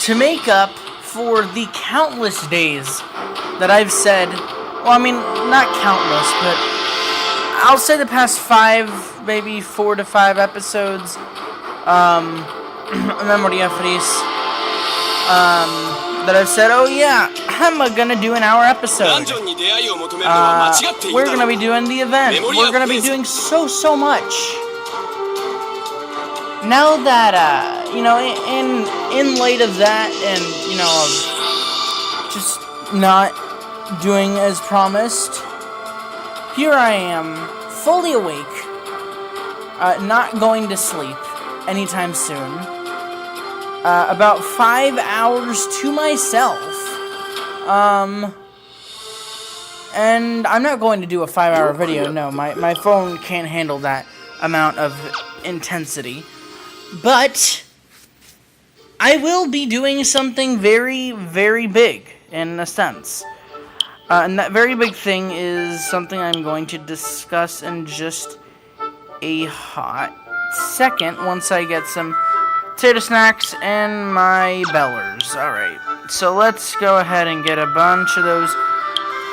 to make up for the countless days that I've said, well, I mean, not countless, but I'll say the past 5, maybe 4 to 5 episodes, Memoria, Freese, that I've said, oh yeah, I'm gonna do an hour episode. We're gonna be doing the event. We're gonna be doing so much. Now that, you know, in light of that, and, you know, of just not doing as promised, here I am, fully awake, not going to sleep anytime soon, about 5 hours to myself, and I'm not going to do a 5-hour video, no, my phone can't handle that amount of intensity. But I will be doing something very, very big, in a sense. And that very big thing is something I'm going to discuss in just a hot second, once I get some potato snacks and my bellers. Alright, so let's go ahead and get a bunch of those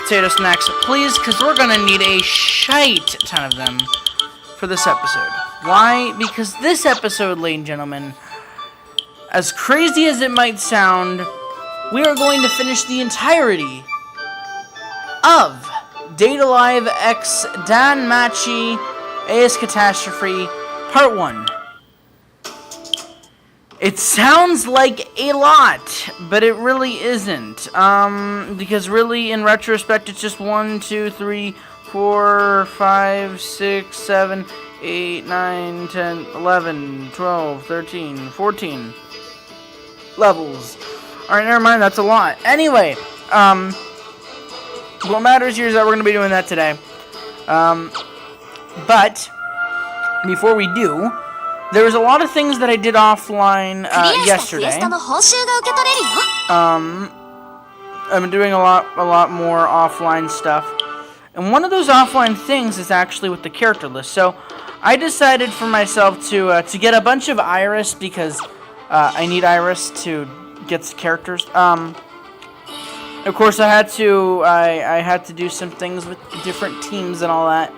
potato snacks, please, because we're going to need a shite ton of them for this episode. Why? Because this episode, ladies and gentlemen, as crazy as it might sound, we are going to finish the entirety of Data Live X Danmachi AS Catastrophe Part 1. It sounds like a lot, but it really isn't. Because really, in retrospect, it's just 1, 2, 3, 4, 5, 6, 7, 8, 9, 10, 11, 12, 13, 14 levels. Alright, never mind, that's a lot. Anyway, what matters here is that we're going to be doing that today. But, before we do, there was a lot of things that I did offline yesterday. I've been doing a lot more offline stuff. And one of those offline things is actually with the character list. So, I decided for myself to get a bunch of Iris, because I need Iris to get the characters. Of course, I had to do some things with different teams and all that.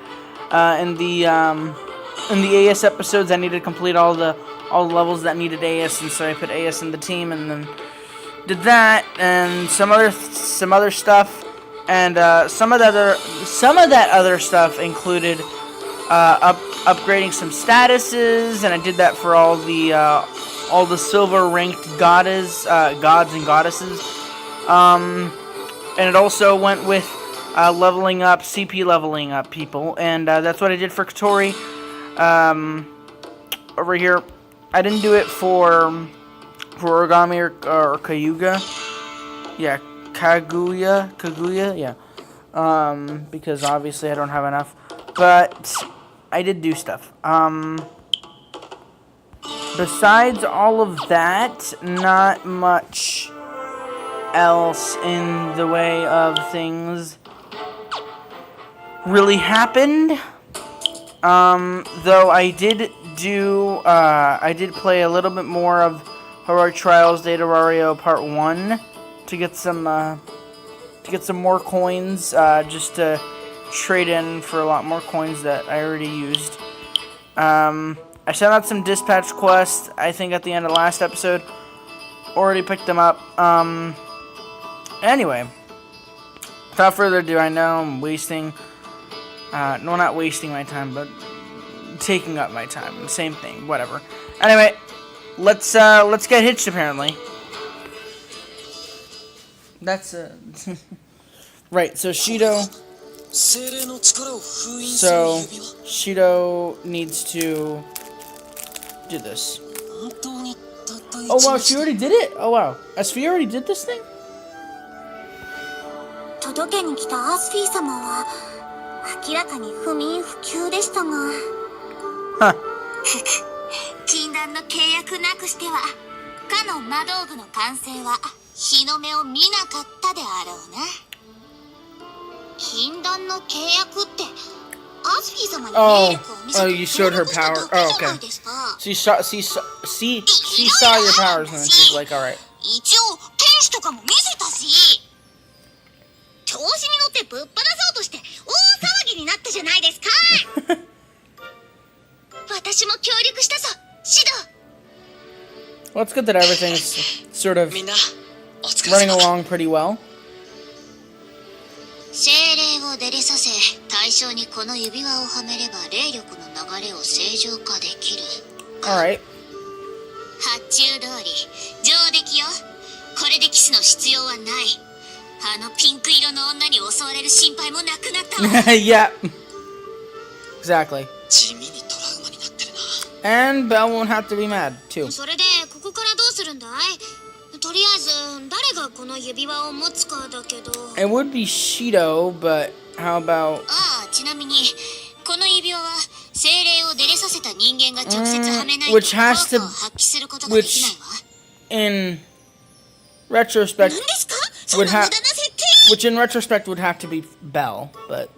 In the AS episodes, I needed to complete all the levels that needed AS, and so I put AS in the team, and then did that, and some other stuff, and some of that other stuff included upgrading some statuses, and I did that for all the silver ranked gods and goddesses. And it also went with leveling up, CP leveling up people, and that's what I did for Katori. Over here, I didn't do it for Origami or Kayuga. Yeah, Kaguya, yeah. Because obviously I don't have enough, but I did do stuff. Besides all of that, not much else in the way of things really happened. Though I did play a little bit more of Heroic Trials Data Rario Part 1 to get some more coins, just to trade in for a lot more coins that I already used. I sent out some dispatch quests, I think at the end of the last episode. Already picked them up. Anyway, without further ado, I know I'm wasting, no, not wasting my time, but taking up my time. Same thing, whatever. Anyway, let's get hitched, apparently. That's, right, so Shido needs to do this. Oh wow, she already did it? Oh wow. SV already did this thing? 届けに来たアスフィー様は明らかに不眠不休でしたが。禁断の契約なくしてはかの魔道具の完成は日の目を見なかったであろうな。禁断の契約って Oh, you showed her power. Oh, okay. She saw your powers, and then she's like, all right. 一応天使とかも見せたし、調子に乗ってぶっ放そうとして大騒ぎになったじゃないですか。私も協力したぞ、シド。 Well, it's good that everything's sort of みんなお疲れ running 様 along pretty well. 精霊を出れさせ、対象にこの指輪をはめれば霊力の流れを正常化できる。 Alright. 発注通り上出来よ。これでキスの必要はない。あのピンク色の女に襲われる心配もなくなったわ。Yeah. Exactly. 地味にトラウマになってるな。 And Belle won't have to be mad, too. それでここからどうするんだい？とりあえず誰がこの指輪を持つかだけど。 It would be Shido, but how about... ああ、ちなみにこの指輪は精霊を出れさせた人間が直接はめないと which has 効 to- 果を発揮することができないわ。 In retrospect, 何ですか？そ would んな無駄 have... な設定。 Which in retrospect would have to be Belle, but...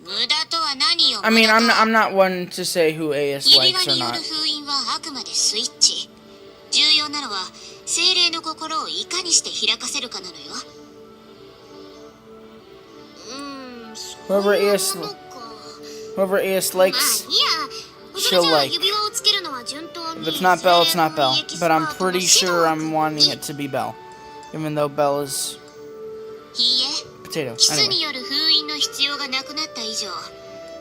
無駄とは何よ。 I mean, 無駄か。 I'm not one to say who AS 指 likes 輪 or による not. 封印はあくまでスイッチ。重要なのは精霊の心をいかにして開かせるかなのよ。そう Whoever いう AS ものか。 Whoever AS まあいい likes... や。それ she'll じゃあ like. 指輪をつけるのは順当に。 If it's not Belle, it's not Belle. 精霊のエキス But パ I'm ートの pretty 指 sure 導 I'm wanting it to be Belle. Even though Belle is いいえ。 potato. キス Anyway. による封印の必要がなくなった以上、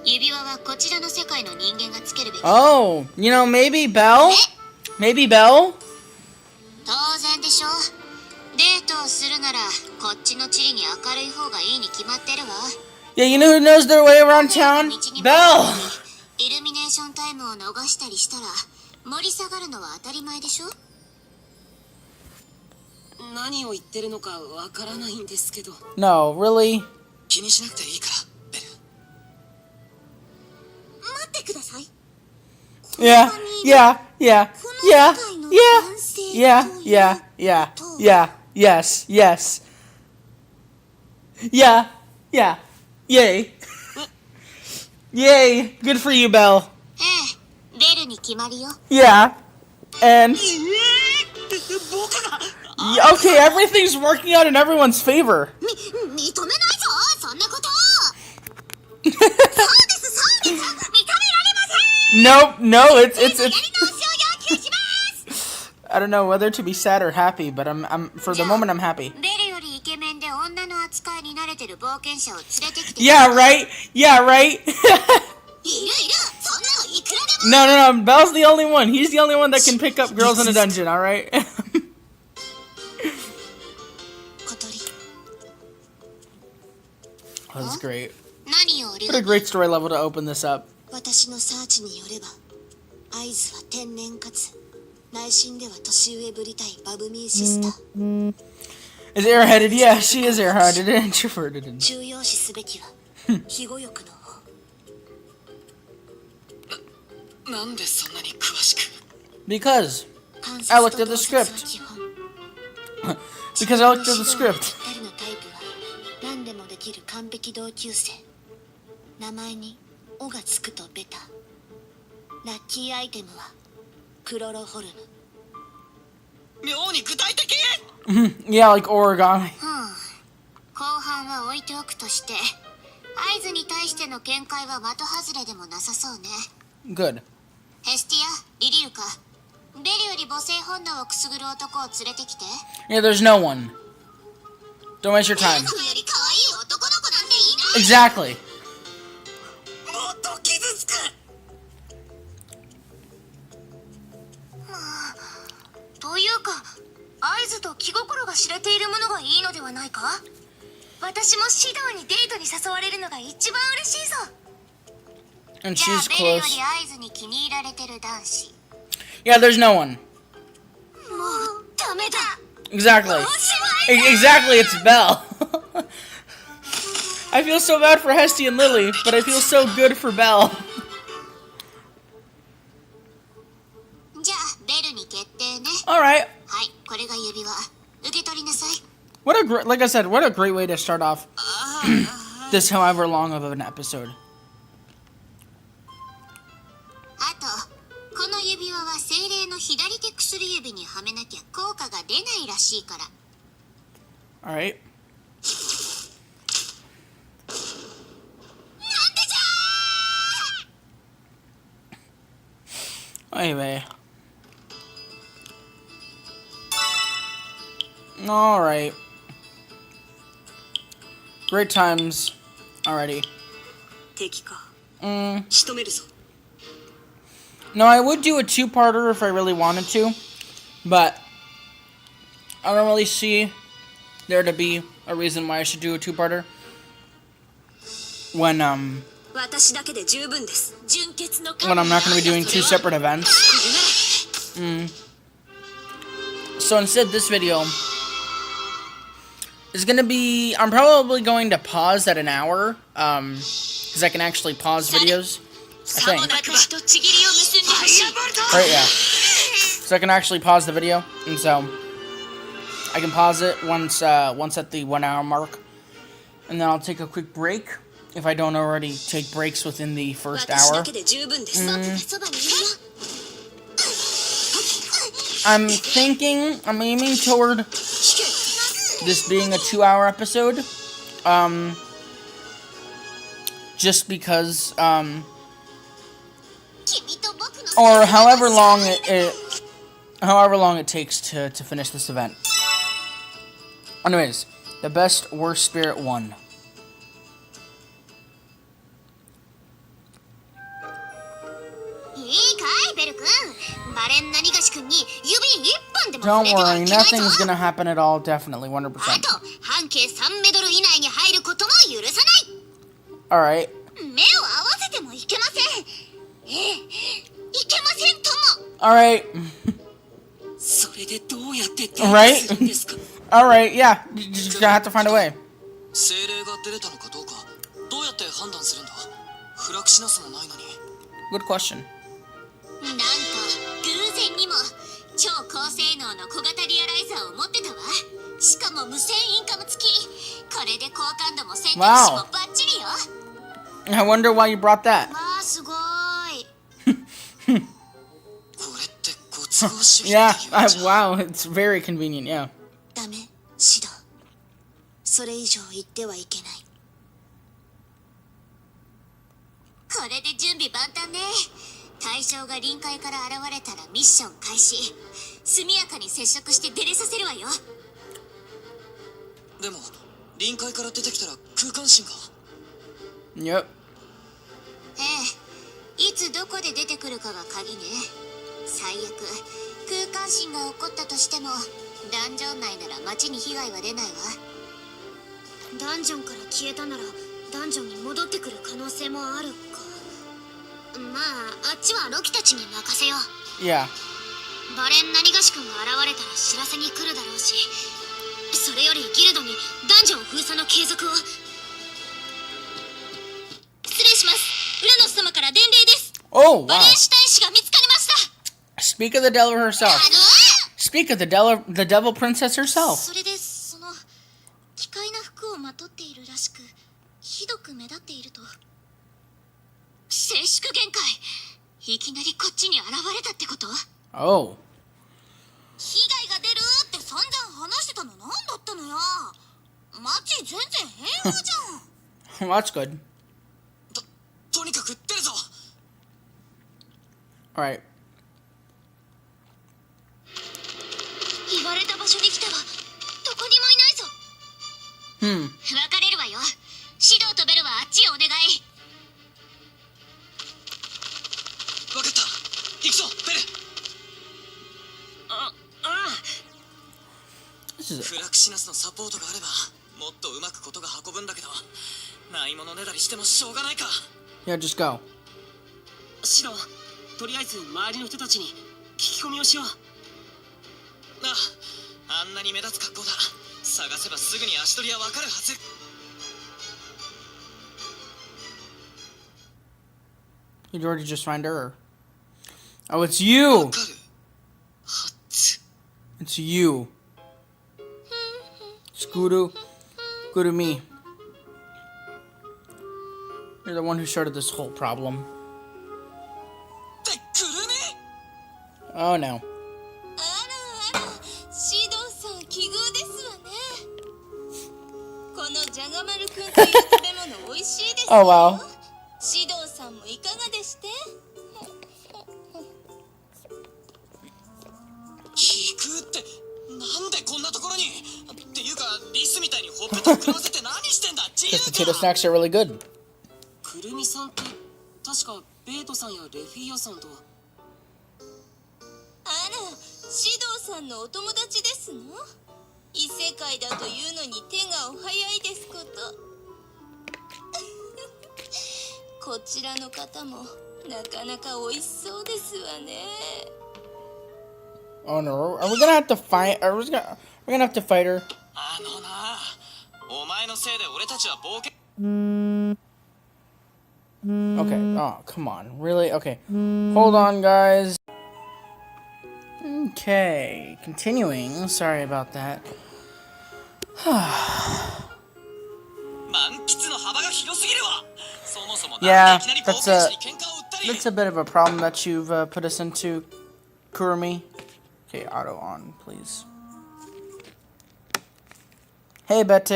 指輪はこちらの世界の人間がつけるべき。 Oh, you know, maybe Belle? Maybe Belle? 当然でしょ。デートをするならこっちの地理に明るい方がいいに決まってるわ。 Yeah, you know who knows their way around town? Belle! イルミネーションタイムを逃したりしたら盛り下がるのは当たり前でしょ。何を言ってるのかわからないんですけど。 No, really? 気にしなくていいからベル。待ってください。 Yeah, yeah, yeah, yeah, yeah, yeah, yeah, yeah, yeah, yes, yes. Yeah, yeah, yay. Yay, good for you, Belle. ええ、ベルに決まりよ。 Yeah, and... 僕が Okay, everything's working out in everyone's favor. 認めないぞ、そんなこと。そうです、そうです。認められません。 Nope, no, it's やり直しを要求します。 I don't know whether to be sad or happy, but I'm for the moment I'm happy. ベルよりイケメンで女の扱いに慣れてる冒険者を連れてきて。 Yeah, right? Yeah, right? いるいる、そんなのいくらでも。 No, no, no, Belle's the only one. He's the only one that can pick up girls in a dungeon, alright? 小鳥。 Oh, that's great. 何を俺 What a が。 great story level to open this up. 私のサーチによれば、合図は天然かつ内心では年上ぶりたいバブミーシスター。 Is airheaded? Yeah, she is airheaded and introverted. 重要視すべきは庇護欲の方。なんでそんなに詳しく。 Because 関 I 節 looked と at the 洞察は script. 基本。 Because I looked at the 自分の script. 指導にぴったりのタイプは何でもできる完璧同級生。名前に「お」がつくとベタ。ラッキーアイテムはクロロホルム。妙に具体的。 Yeah, like origami. 後半は置いておくとして、合図に対しての見解は的外れでもなさそうね。 Good. ヘスティア、リリルか。ベルより母性本能をくすぐる男を連れてきて。 Yeah, there's no one. Don't waste your time. ベル様より可愛い男の子なんていない。 Exactly. もっと傷つく。というか、合図と気心が知れているものがいいのではないか。私もシドにデートに誘われるのが一番嬉しいぞ。 And じゃあ she's ベルよ close. り合図に気に入られてる男子。 Yeah, there's no one. もうダメだ。 Exactly. おしまいだ。 Exactly, it's Belle. I feel so bad for Hesty and Lily, but I feel so good for Belle. じゃあベルに決定ね。 Alright. はい、これが指輪。受け取りなさい。 What a great, like I said, what a great way to start off this however long of an episode. あと、この指輪は精霊の左手薬指にはめなきゃ効果が出ないらしいから。 Alright. なんでじゃ Anyway. Alright. Great times already. 敵か。 Mm. 仕留めるぞ。 No, I would do a two-parter if I really wanted to, but I don't really see there to be a reason why I should do a two-parter when 私だけで十分です。純潔の I'm not going to be doing two separate events. So instead, this video is going to be, I'm probably going to pause at an hour, because I can actually pause videos, I think. Right, yeah. So I can actually pause the video, and so I can pause it once at the 1 hour mark, and then I'll take a quick break if I don't already take breaks within the first hour. I'm aiming toward this being a 2-hour episode, just because, or however long it takes to finish this event. Anyways, the best worst spirit 1. Don't worry, nothing's gonna happen at all, definitely, 100%. Alright. Alright. Right? Alright, yeah. You just gonna have to find a way. Good question. なんと偶然にも超高性能の小型リアライザーを持ってたわ。しかも無線インカム付き。これで好感度も選択肢もバッチリよ。I wonder why you brought that. わあすごい。Yeah, wow, it's very convenient, yeah. ダメ、シド。それ以上言ってはいけない。これで準備万端ね。対象が臨界から現れたらミッション開始。速やかに接触して出れさせるわよ。でも臨界から出てきたら空間神が。Yep. ええ、いつどこで出てくるかが鍵ね。最悪空間神が起こったとしてもダンジョン内なら街に被害は出ないわ。ダンジョンから消えたならダンジョンに戻ってくる可能性もあるか。まああっちはロキたちに任せよう。 Yeah. バレン何がし君が現れたら知らせに来るだろうし、それよりギルドにダンジョン封鎖の継続を。失礼します。ウラノス様から伝令です。 Oh, wow. バレンシュタイン氏が見つかりました。 Speak of the devil herself. Speak of the devil princess herself. それでその奇怪な服をまとっているらしく、ひどく目立っていると。静粛限界。いきなりこっちに現れたってこと？ Oh. 被害が出るって散々話してたの何だったのよ。街全然平和じゃん。 Well, that's good. とにかく出るぞ。 Alright. 言われた場所に来たわ。どこにもいないぞ。別れるわよ。シドとベルはあっちへお願い。分かった。行くぞベル。フラクシナスのサポートがあればもっとうまくことが運ぶんだけど、ないものねだりしてもしょうがないか。 Yeah, just go. シド、とりあえず周りの人たちに聞き込みをしよう。あんなに目立つ格好だ。探せばすぐに足取りはわかるはず。 Did you already just find her? Or... Oh, it's you! わかる。ハッツ。 It's you. Scooter. Good to me. You're the one who started this whole problem. で、くるみ。 Oh no. シドさん奇遇ですわね。このジャガマルくんという食べ物美味しいですよ。Oh wow. シドさんもいかがでして？聞くってなんでこんなところにっていうかリスみたいにほっぺた膨らませて何してんだ自 Those 由 potato snacks are really good. くるみさんって確かベートさんやレフィーヤさんと。あら、シドさんのお友達ですの？異世界だというのに手がお早いですこと。こちらの方もなかなか美味しそうですわね。Oh no, are we gonna have to fight? We're gonna have to fight her. あのなお前のせいで俺たちは冒険 Okay. Oh, come on. Really? Okay. Hold on, guys. Okay. Continuing. Sorry about that. 満喫の幅が広すぎるわそもそも Yeah, なんでいきなり冒険者に喧嘩を売ったり That's a bit of a problem that you've put us into, Kurumi. Okay, auto on, please. Hey, Bete.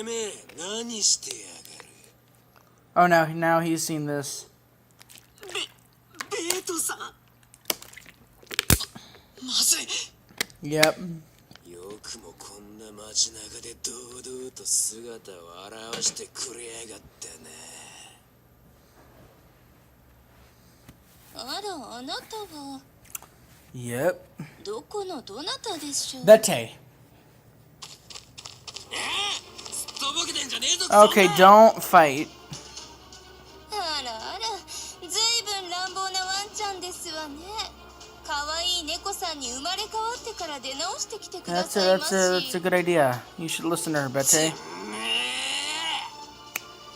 めえ何してやがる Oh, now he's seen this. ベートさん。まずい Yep. よくもこんな街中で堂々と姿を現してくれやがったね。あら、あなたは Yep. どこのどなたでしょう？ Bete. とぼけてんじゃねえぞ Okay, don't fight. あらあら、ずいぶん乱暴なワンちゃんですわね。可愛い猫さんに生まれ変わってから出直してきてくだ That's さいまし。 a good idea. You should listen to her, Bete.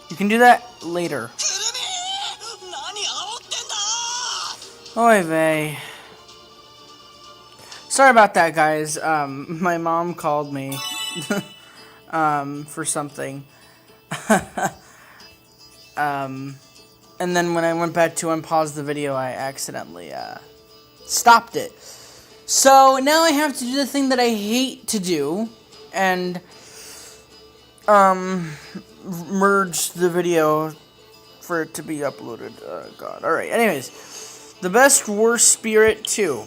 You can do that later. くるみ何煽ってんだ Oy vey. Sorry about that, guys. My mom called me for something. And then when I went back to unpause the video, I accidentally stopped it. So now I have to do the thing that I hate to do and merge the video for it to be uploaded. Oh god. Alright, anyways. The best worst spirit 2.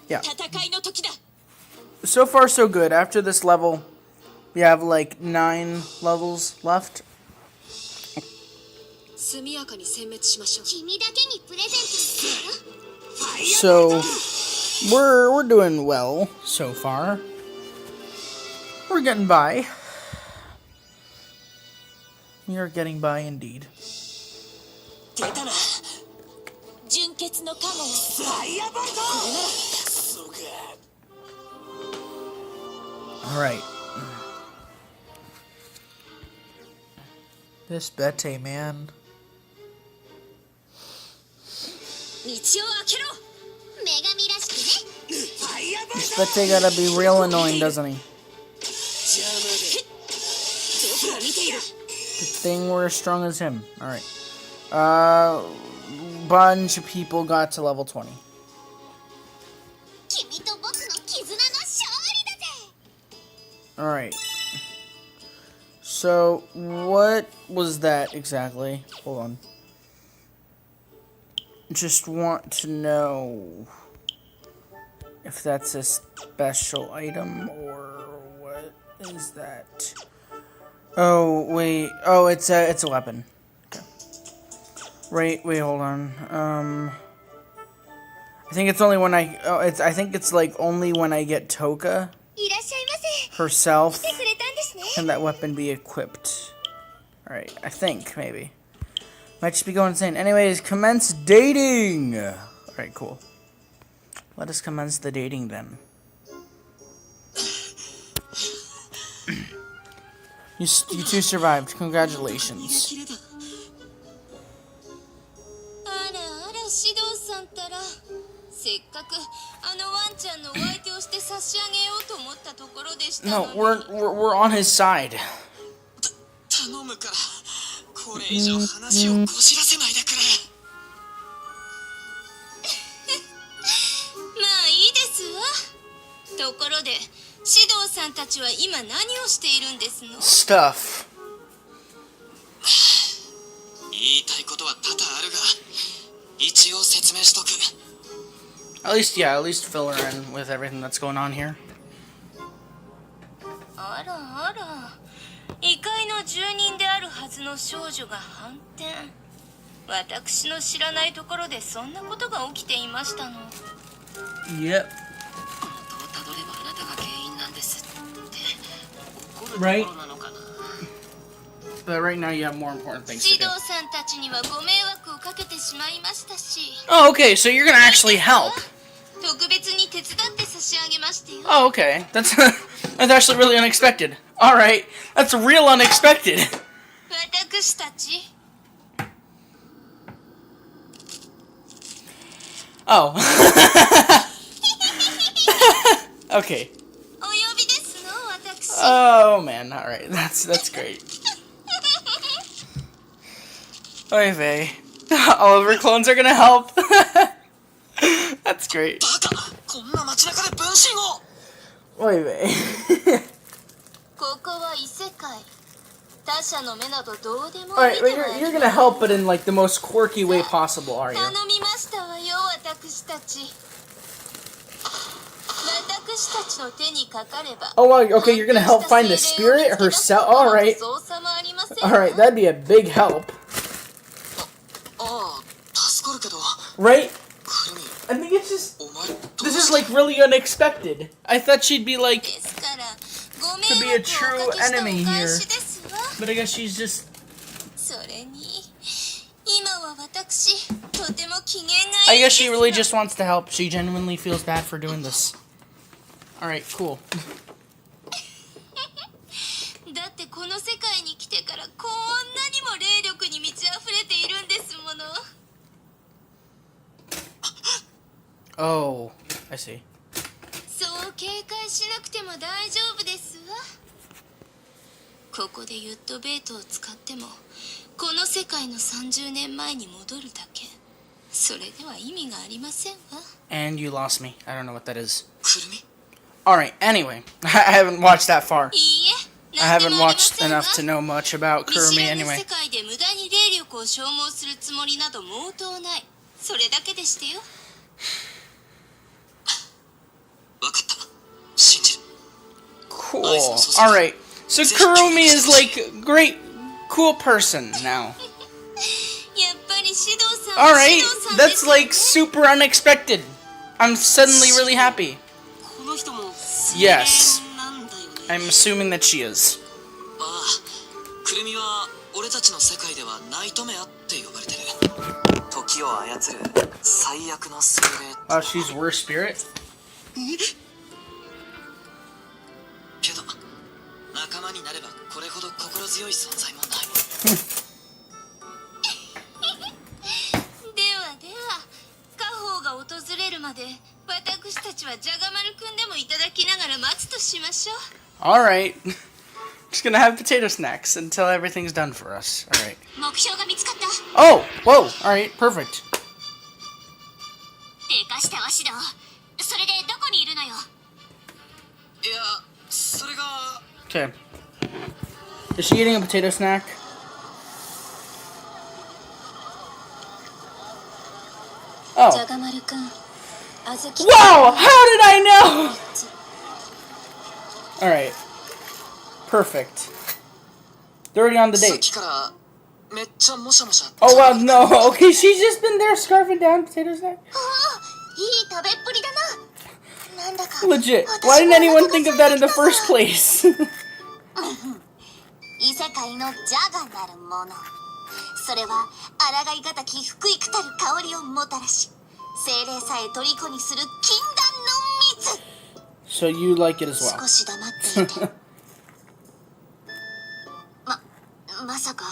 Yeah. 戦いの時だ。 So far so good. After this level, we have like 9 levels left. 速やかに殲滅しましょう。君だけにプレゼントするよ。 So we're doing well so far. We're getting by. We are getting by indeed. 出たな。純潔のカモン。ファイアボルト。そうか Alright. This Bete, man. 道を開けろ。女神らしくね。ファイアボル This Bete gotta be real annoying, doesn't he? ト。どこを見ている。 Good thing we're as strong as him. Alright. Bunch of people got to level 20. 君と僕の絆の勝利だぜ。 Alright. So, what was that exactly? Hold on. Just want to know if that's a special item or what is that? Oh, wait. Oh, it's a weapon. Okay. Wait, hold on. I think it's only when I think it's like only when I get Toka いらっしゃいませ。 herself 来てくれたんですね。 can that weapon be equipped. Alright, I think, maybe. Might just be going insane. Anyways, commence dating! Alright, cool. Let us commence the dating then. You two survived. Congratulations. 切れた。あらあら、シドさんったら。せっかくあのワンちゃんのお相手をして差し上げようと思ったところでしたの No, に。 we're on his side. 頼むからこれ以上話をこじらせないでくれところで指導さんたちは今何をしているんですの？ Stuff. 言いたいことは多々あるが一応説明しとく。 At least, yeah, at least fill her in with everything that's going on here. あらあら、異界の住人であるはずの少女が反転。私の知らないところでそんなことが起きていましたの。 Yep. 元をたどればあなたが原因なんですって怒るとこ Right. ろなのかな。 But right now you have more important things 指 to do. 導さんたちにはご迷惑をかけてしまいましたし。 Oh, okay, so you're gonna actually help. 特別に手伝って差し上げましたよ。 Oh, okay. That's that's actually really unexpected. All right, that's real unexpected. 私たち Oh. Okay. お呼びですの私。 Oh man. All right, that's great. Oy vey. All of her clones are gonna help. That's great. バカ、こんな街中で分身を。 Oy vey. ここは異世界。他者の目などどうでも All いい right, で but は you're gonna help, but in like the most quirky way possible, are you? 頼みましたわよ、私たち。私たちの手にかかれば。 Oh, wow, okay, you're gonna help find the spirit herself. All right. そうさもありません All right, that'd be a big help, ああ、助かるけど、 right? くるみ、 I think it's just お前どう this し is た？ like really unexpected. I thought she'd be like, ですからご To 迷 be a 惑をおかけした true お enemy 返 here. しですわ。 but I guess she's just. それに今は私とても機嫌が I いいで guess す she の really just wants to help. She genuinely feels bad for doing this. All right, cool. だってこの世界に来てからこんなにも霊力に満ち溢れているんですもの。 Oh, I see. そう警戒しなくても大丈夫ですわ。ここでユットベートを使ってもこの世界の30年前に戻るだけ。それでは意味がありませんわ。 And you lost me. I don't know what that is. くるみ、 All right. Anyway, I haven't watched that far. いいえ、 I 何で haven't もありま watched せんわ。 enough to know much about 見知 Kurumi らぬ anyway. 世界で無駄に霊力を消耗するつもりなど毛頭ない。それだけでしてよ。わかった。信じる。 Cool. All right. So Kurumi is like a great, cool person now. やっぱり指導さんは All right. 指導さんで That's すよね。 like super unexpected. I'm suddenly really happy. この人も Yes. 精霊なんだよね。 I'm assuming that she is. ああ、くるみは俺たちの世界ではナイトメアって呼ばれてる。時を操る最悪の精霊。 Oh, she's worst spirit? けど仲間になればこれほど心強い存在もない。ではでは、家宝が訪れるまで私たちはジャガマルくんでもいただきながら待つとしましょう。 All right. Just gonna have potato snacks until everything's done for us. All right. 目標が見つかった。 Oh, whoa. All right. Perfect. でかしたわしだ。それでどこにいるのよ。いや、それが Okay. Is she eating a potato snack? Oh. ジャガマルくん、あずき。 Wow! How did I know? All right. Perfect. They're already on the さっ date. きからめっちゃもしゃもしゃ。 Oh wow, no. Okay, she's just been there scarfing down potato snack. ああ、いい食べっぷりだな。なんだか。 Legit. Why didn't anyone think of that in the first place? 異世界のジャガなるもの。それは抗いがたき福幾たる香りをもたらし、精霊さえ虜にする禁断の蜜。 So you like it as well. 少し黙っていて。まさか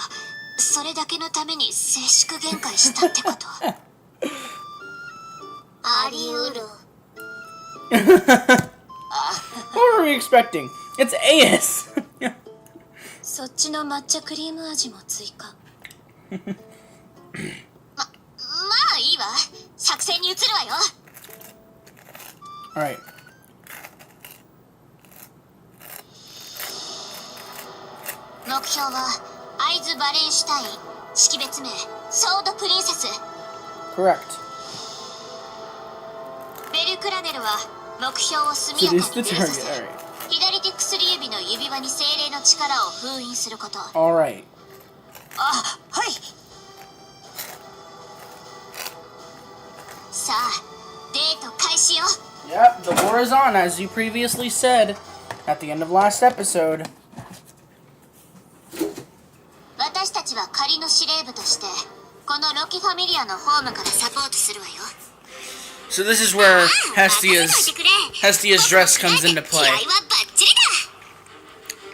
それだけのために静粛限界したってこと？あり得る。 What were we expecting? It's AS. そっちの抹茶クリーム味も追加。まあいいわ。作戦に移るわよ。 All right. 目標はアイズ・バレンシュタイン、識別名ソードプリンセス。 Correct. ベルクラネルは目標を速やかに Seduce the 出さ target. せ、 Alright. 左手薬指の指輪に精霊の力を封印すること。 Alright. あ、はい。さあ、デート開始よ。 Yep, the war is on, as you previously said at the end of last episode. 私たちは仮の司令部としてこのロキファミリアのホームからサポートするわよ。 So this is where Hestia's dress comes into 気合 play, はバッチリだ。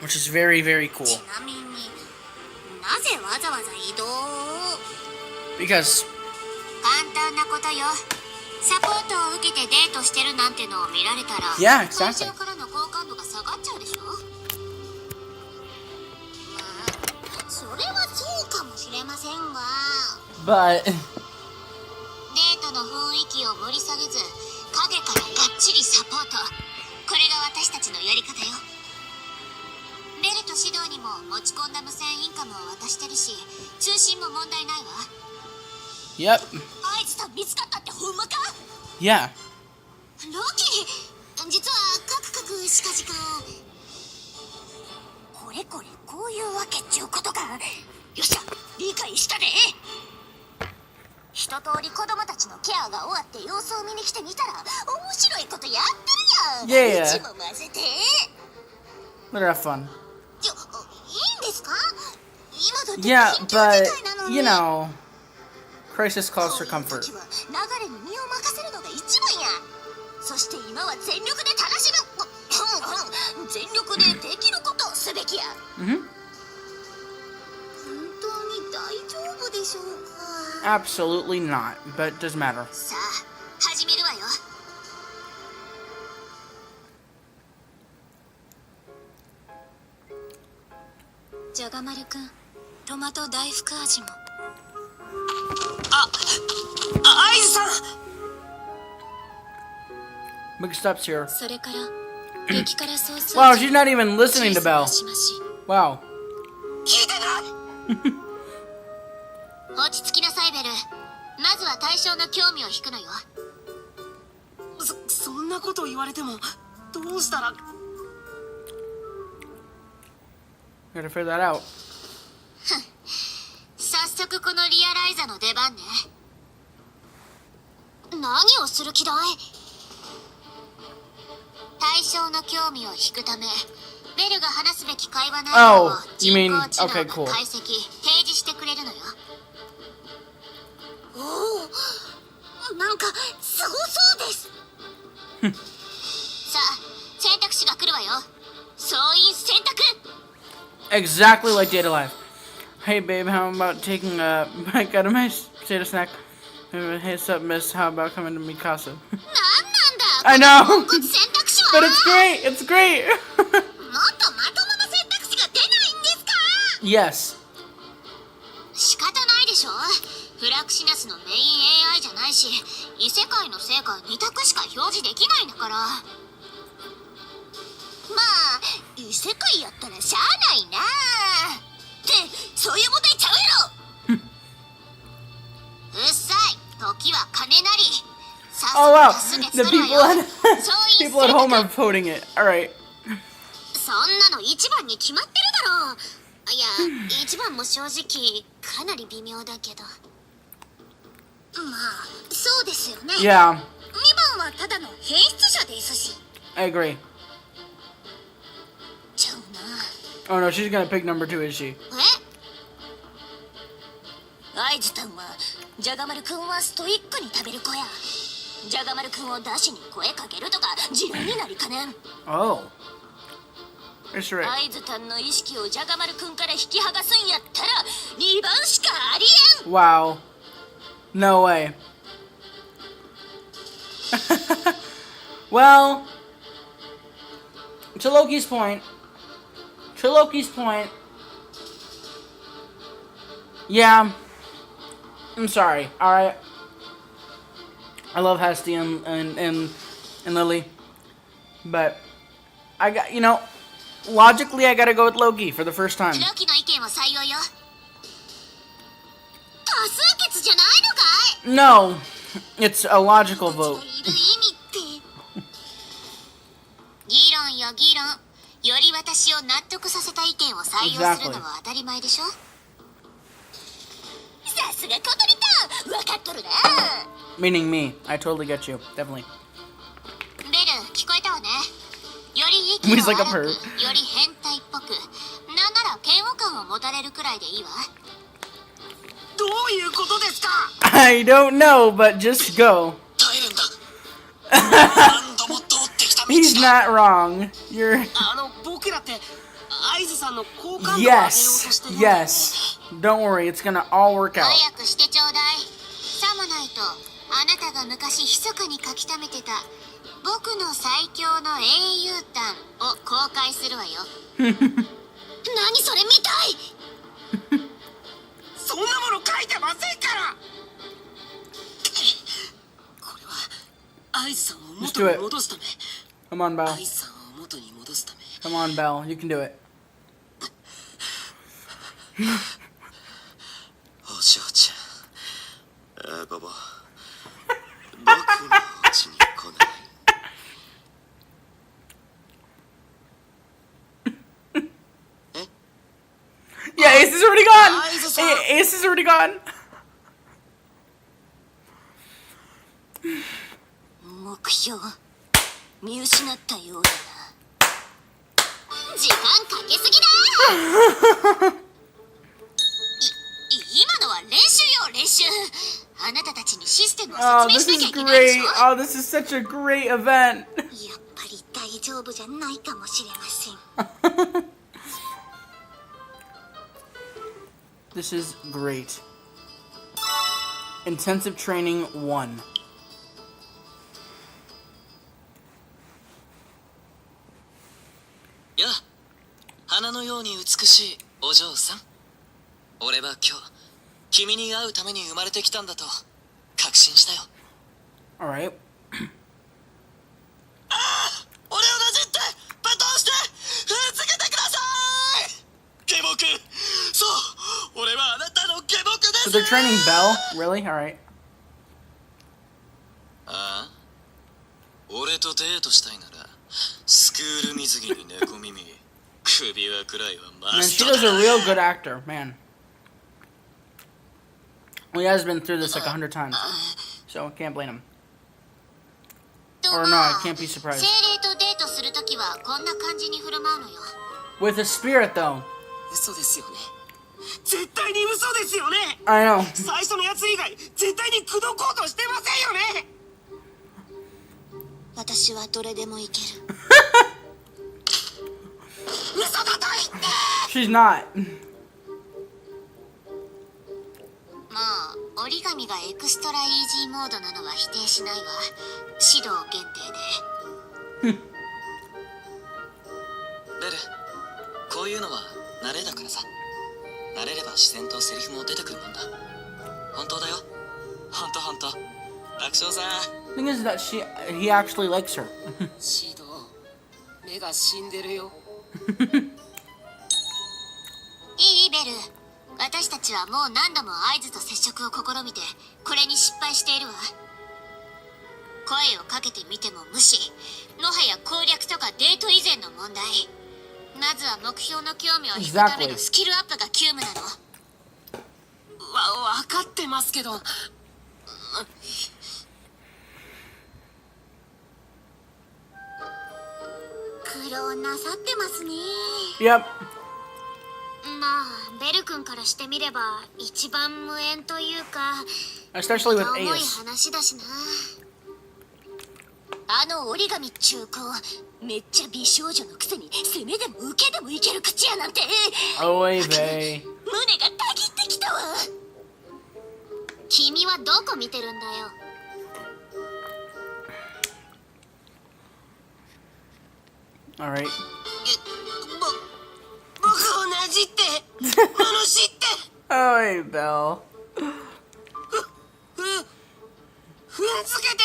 which is very, very cool. ちなみになぜわざわざ移動？ Because 簡単なことよ。サポートを受けてデートしてるなんてのを見られたら、 Yeah, 会 exactly. 場からの好感度が下がっちゃうでしょ。それはそうかもしれませんが、 but デートの雰囲気を盛り下げず影からがっちりサポート。これが私たちのやり方よ。ベルと指導にも持ち込んだ無線インカムを渡してるし、通信も問題ないわ。 yep, アイズさん見つかったってほんまか？ yeah. ロキ、実はカクカクしかじかこれこれこういうわけっちゅうことか。よっしゃ、理解したで。一通り子供たちのケアが終わって様子を見に来てみたら面白いことやってるやん。 Yeah. うちも混ぜて。 Let her have fun. いいんですか？今だって Yeah, 緊急事 but 態なのに。 you know, crisis calls for こういう comfort. 時は流れに身を任せるのが一番や。そして今は全力で楽しむ全力でできることをすべきや。 Mm-hmm. 本当に大丈夫でしょうか？ Absolutely not, but it doesn't matter. さあ、始めるわよ。じゃがまるくん、トマト大福味も。アイズさん。 Big steps here. それから激辛ソース Wow, she's not even listening to Belle. しまし。 Wow. 聞いてない。落ち着きなさいベル。まずは対象の興味を引くのよ。そんなこと言われてもどうしたら。 Gotta figure that out. 早速このリアライザの出番ね。何をする気だい？対象の興味を引くため、ベルが話すべき会話内容を Oh, you mean- 人工知能 okay, cool. が解析、提示してくれるのよ。おお、なんかすごそうです。さあ、選択肢が来るわよ。総員選択。 Exactly like Data Life. Hey, babe, how about taking a bite out of my potato snack? Hey, what's up, miss? How about coming to Mikasa? なんなんだ。 I know, この選択肢は。 but it's great. It's great. もっとまともな選択肢が出ないんですか？ Yes. 仕方ないでしょ。フラクシナスのメイン AI じゃないし、異世界の成果2択しか表示できないんだから。まあ異世界やったらしゃあないなってそういう問題ちゃうやろ。うっさい、時は金なり。さっ Oh さ wow, とすぐ the 作るわ people よ。 at 総員 people at 選 home 択。 are voting it. All right. そんなの一番に決まってるだろう。いや、一番も正直かなり微妙だけど。まあそうですよね。 Yeah, 2番はただの変質者ですし。 I agree. ちゃうな。 Oh no, she's gonna pick number 2, is she? アイズタンはジャガマルくんはストイックに食べる子や。ジャガマルくんをダッシュに声かけるとか自由になりかねん。 Oh. That's right. アイズタンの意識をジャガマルくんから引き剥がすんやったら2番しかありえん。 Wow. No way. Well, to Loki's point, yeah, I'm sorry, alright? I love Hesty and Lily, but I got, logically, I gotta go with Loki for the first time. ロキの意見を採用よ。多数決じゃないのかい？ No, it's a logical ど vote. っちがいる意味って議論よ議論。より私を納得させた意見を採用するのは当たり前でしょ。さすが小鳥か分かっとるな。 Meaning me. I totally get you. Definitely. ベル聞こえたわね。より息を He's like 荒く、 a よ bird. り変態っぽく、なんなら嫌悪感を持たれるくらいでいいわ。どういうことですか？ I don't know, but just go. 耐えるんだ。何度も通ってきた道 He's だ。 not wrong. You're 僕らって合図さんの好感度を上げようと yes, してるんだよね。 yes. Don't worry, it's gonna all work out. 早くしてちょうだい。さもないと、あなたが昔密かに書き溜めてた僕の最強の英雄譚を公開するわよ。何それ見たい。そんなもの書いてませんから。これは合図さんを Just do 元 it. に戻すため。 Come on, 合 Belle. 図さんを元に戻すため。 Come on, Belle. You can do it. お嬢ちゃん。ババ。僕のお家に来ない。Yeah, Ace is already gone. Ace-san. Ace is already gone. 目標見失ったようだな。時間かけすぎだ。今のは練習よ練習。あなたたちにシステムを Oh, 説 this 明しなきゃ is いけないでし great. ょ。 Oh, this is such a great event. やっぱり大丈夫じゃないかもしれません。 This is great. Intensive training 1. やあ、花のように美しいお嬢さん。俺は今日、君に会うために生まれてきたんだと確信したよ。 All right. 俺をなじって罵倒して踏んづけてください。下僕、そう俺はあなたの下僕です。 So they're training Belle? Really? All right. ああ、俺とデートしたいならスクール水着に猫耳、首輪くらいはマ Man, ス she ト does だ。 a real good actor, man. Well, he has been through this like 100 times, so can't blame him. と Or ま no, あ I can't be surprised. 精霊とデートするときはこんな感じに振る舞うのよ。 With a spirit, though. 嘘ですよね。絶対に嘘ですよね。 I know. 最初のやつ以外絶対に口説こうとしてませんよね。私はどれでもいける。嘘だと言って。 She's not. まあ折り紙がエクストライージーモードなのは否定しないわ。指導限定で。ベル、こういうのは慣れだからさ。慣れれば自然とセリフも出てくるもんだ。本当だよ。ほんとほんと。楽勝さ。 Thing is that he actually likes her. シド、目が死んでるよ。いいベル。私たちはもう何度も合図と接触を試みてこれに失敗しているわ。声をかけてみても無視。もはや攻略とかデート以前の問題。まずは目標の興味を引くためのスキルアップが急務なの。わかってますけど。苦労なさってますね。 Yep. まあベル君からしてみれば一番無縁というか Especially with 重い Ace. 話だしな。あの折り紙中高めっちゃ美少女のくせに攻めでも受けでもいける口やなんて Oy vey. 胸がたぎってきたわ。君はどこ見てるんだよ。 All right. 僕をなじって罵って Oy, Belle. 踏んづけて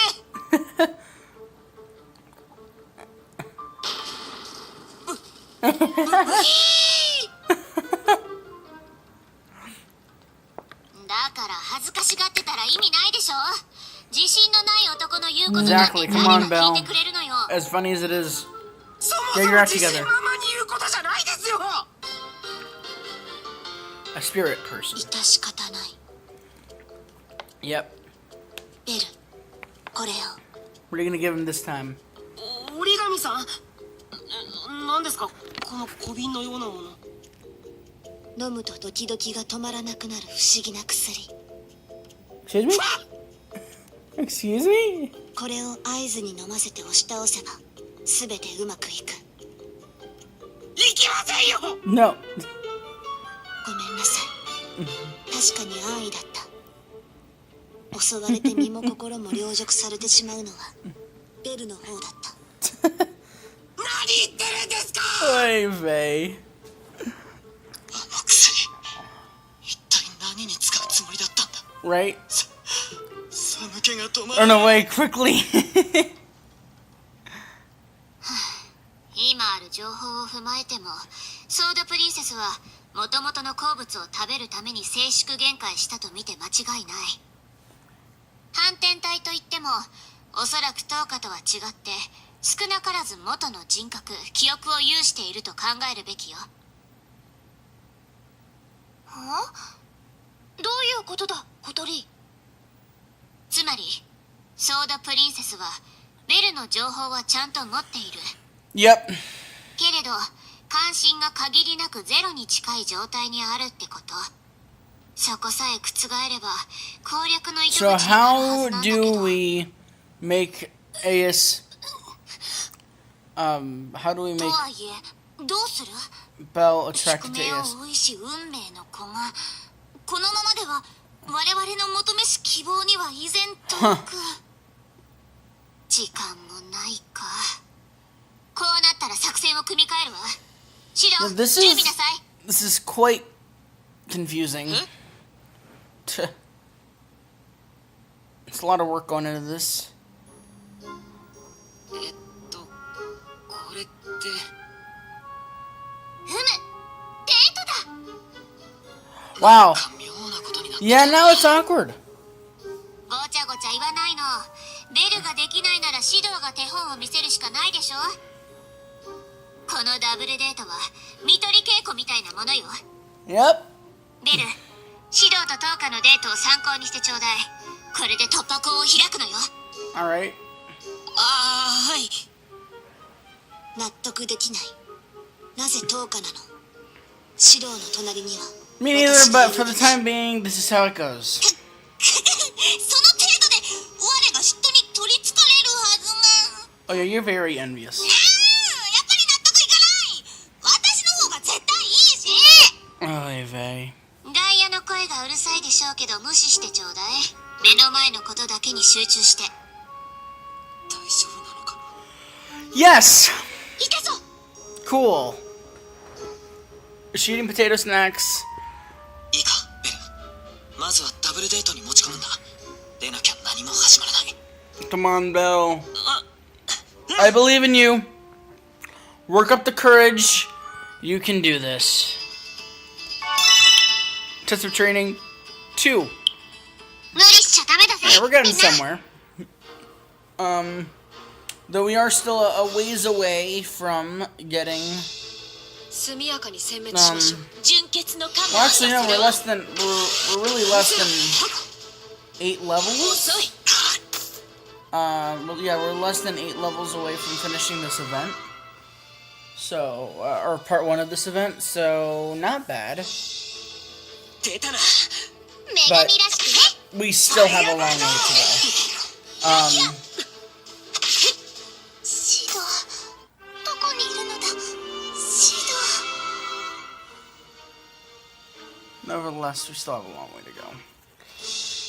から恥ずかしがってたら意味ないでしょ。自信のない男の言うことなんて Exactly. Come 何 on, が聞 Belle. いてくれるのよ。 As funny as it is, そも get そ your も act 自信 together. 満々に言うことじゃないですよ。 A spirit person. 致し方ない。 Yep. ベル、これを。 What are you gonna give him this time? 折り紙さん、何ですかこの小瓶のようなもの。飲むとドキドキが止まらなくなる不思議な薬。 Excuse me? Excuse me? これを合図に飲ませて押し倒せば全てうまくいく。いきませんよ。 No. ごめんなさい。確かに安易だった。襲われて身も心も凌辱されてしまうのはベルの方だった。何言ってるんですか。 Oy vey. あのくせに一体何に使うつもりだったんだ。 Right? 寒気が止ま Run らない。 away quickly. 今ある情報を踏まえてもソードプリンセスはもともとの好物を食べるために静粛限界したと見て間違いない。反転体といってもおそらくトーカとは違って少なからず元の人格記憶を有していると考えるべきよ。はあ？どういうことだ小鳥。つまりソードプリンセスはベルの情報はちゃんと持っている。 Yep. けれど関心が限りなくゼロに近い状態にあるってこと。そこさえ覆れば攻略の糸口 So になるはず how なんだけど。 do we make AS how do we と make はいえどうする。 Belle 宿 attracted to 命 AS? を追いし運命の子がこのままでは我々の求めし希望には依然遠く。時間もないか。こうなったら作戦を組み替えるわ。シロ、 Now, this 準 is 備なさい。 this is quite confusing. It's a lot of work going into this. これってふむ、デートだ。 Wow. 妙なことになって Yeah, now it's awkward. ごちゃごちゃ言わないの。ベルができないならシドが手本を見せるしかないでしょ。このダブルデートは見取り稽古みたいなものよ。 Yep. ベル、シドとトーカのデートを参考にしてちょうだい。これで突破口を開くのよ。 All right. はい。納得できない。なぜトーカなの。シドの隣には Me neither, but for the time being, this is how it goes. その程度で我が嫉妬に取りつかれるはずが。 Oh yeah, you're very envious. やっぱり納得いかない。私の方が絶対いいし。 Oy vey. ダイヤの声がうるさいでしょうけど無視してちょうだい。目の前のことだけに集中して。大丈夫なのか。 Yes. いけそう。 Cool. Shooting potato snacks. いいかベル、まずはダブルデートに持ち込むんだ。でなきゃ何も始まらない。 Come on, Belle. I believe in you. Work up the courage. You can do this. Test of training 2. 無理しちゃダメだぜ。 Yeah, we're getting みんな somewhere. Though we are still a ways away from getting. 速やかに殲滅しましょう。 純潔の Well, actually, no. We're less than. We're really less than 8 levels. Well, yeah, we're less than 8 levels away from finishing this event. So, or part 1 of this event. So, not bad. 出たな。女神らしくね。 We still have a long way to go. シド、どこにいるのだ。シド。 Nevertheless, we still have a long way to go.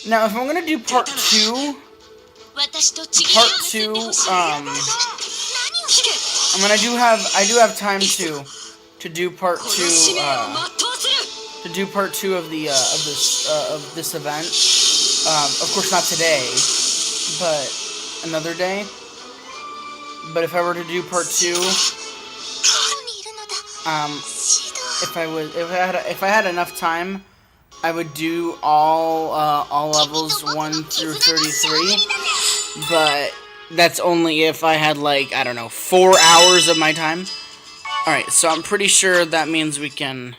Now, if I'm gonna do part 2, 私とちぎり part を結んでほしい。 2, 何をして。 I mean, I do have time to do part 2, 使命を全うする。 to do part 2 of the of this event. Of course, not today, but another day. But if I were to do part 2, どこにいるのだ。If I had enough time, I would do all levels 1 through 33. But that's only if I had, like, I don't know, 4 hours of my time. Alright, so I'm pretty sure that means we can...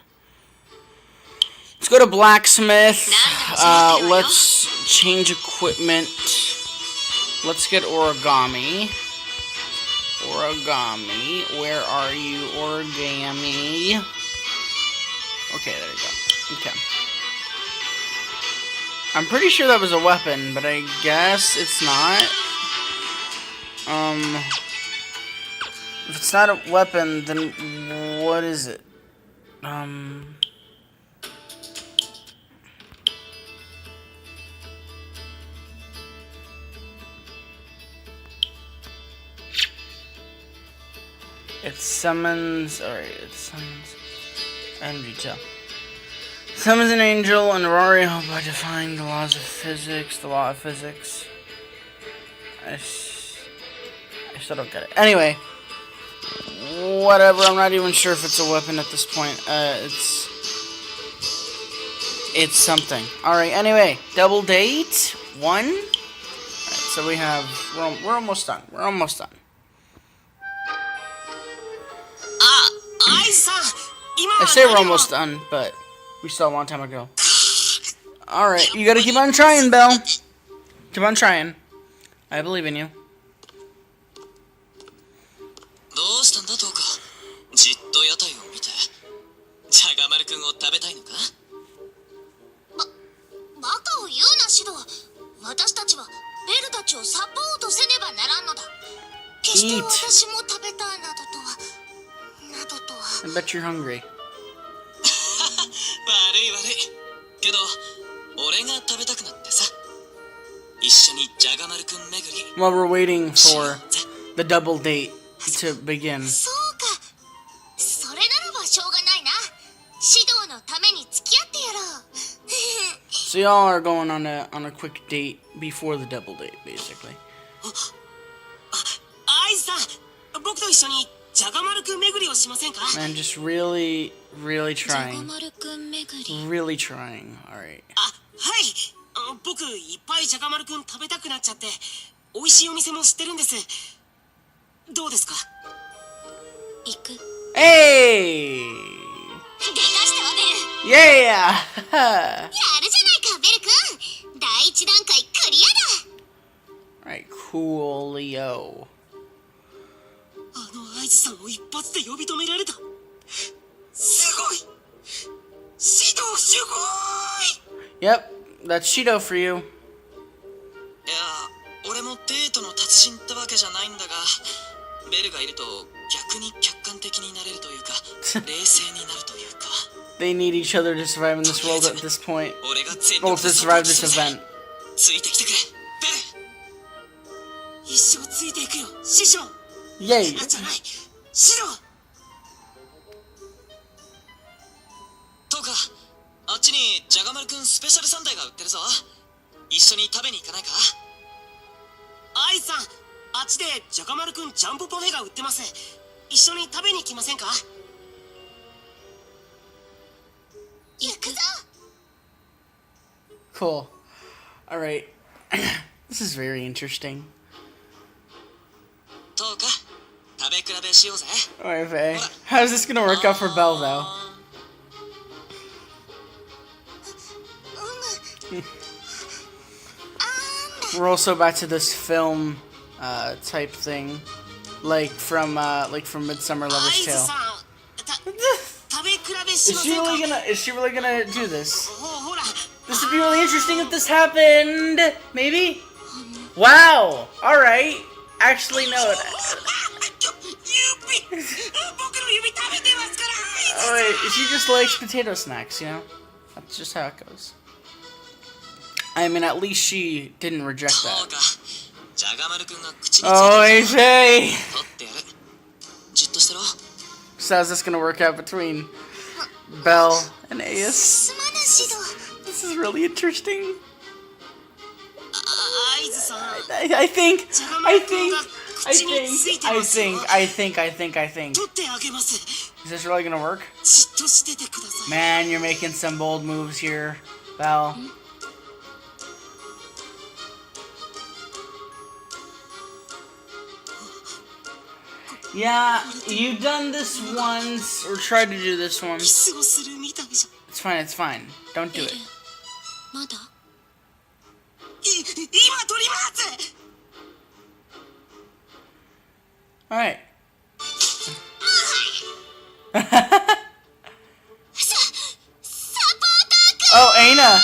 Let's go to blacksmith. Let's change equipment. Let's get origami. Origami. Where are you, origami? Okay, there you go. Okay. I'm pretty sure that was a weapon, but I guess it's not. If it's not a weapon, then what is it? It summons, alright, it summons energy tail. Summons an angel and Memoria by defying the laws of physics. The law of physics. I still don't get it. Anyway, whatever. I'm not even sure if it's a weapon at this point. It's something. All right. Anyway, double date 1. All right, so we have. We're almost done. We're almost done. I say we're almost done, but we still a long time ago. Alright, you gotta keep on trying, Belle. Keep on trying. I believe in you. どうしたんだトーカじっと屋台を見てジャガマル君を食べたいのかバカを言うなシド。私たちはベルたちをサポートせねばならんのだ。決して私も食べたいなどとは I bet you're hungry. 悪いけど俺が食べたくなってさ一緒にジャガマル君巡り While we're waiting for the double date to begin. そうか。それならばしょうがないな。シドのために付き合ってやろう。 So y'all are going on a quick date before the double date, basically. アイさん、僕と一緒に Man, just really trying. Really trying. Alright. はい。僕いっぱいジャガマルくん食べたくなっちゃって美味しいお店も知ってるんです。どうですか？行く。Hey! でかしたわベル。 Yeah! やるじゃないかベル君。第一段階クリアだ。 Alright, coolio. アイズさんを一発で呼び止められた。すごい。シドすごい。 Yep, that's Shido for you. いや俺もデートの達人ってわけじゃないんだがベルがいると逆に客観的になれるというか冷静になるというか They need each other to survive in this world at this point. 俺が全 Well, 力 to でサポー survive ト this するぜ event. ついてきてくれベル一生ついていくよ師匠。 Yay! じゃないシド。とかあっちにジャガマルくんスペシャルサンダーが売ってるぞ一緒に食べに行かないかアイさん、あっちでジャガマルくんジャンボパフェが売ってます。一緒に食べに行きませんか？行くぞ。 Cool. Alright. This is very interesting. とか食べ比べしようぜ Alright, Faye. How's this gonna work out for Belle, though? We're also back to this film type thing, like from Midsummer Lover's Tale. 食べ比べし Is ま she せんか？ really gonna do this? ほら。 This would be really interesting if this happened. Maybe. Wow. All right. Actually, no. 指。僕の指食べてますから。 All right. She just likes potato snacks, you know. That's just how it goes. I mean, at least she didn't reject と that. かジャガマルくんが口について Oh, る hey, ぞ Faye. 取ってやるじっとしてろ So how's this gonna work out between Belle and Ace? すまぬシド。 This is really interesting. アイズさん。 I think ジャガマルくんが口についてI ますよ。 think. 取ってあげます。 Is this really gonna work? じっとしててください。 Man, you're making some bold moves here, Belle. Yeah, you've done this once, or tried to do this one. キスをするみたいじゃ。 It's fine. Don't do it. まだ今取ります。 Alright. サポーターく Oh, Aina!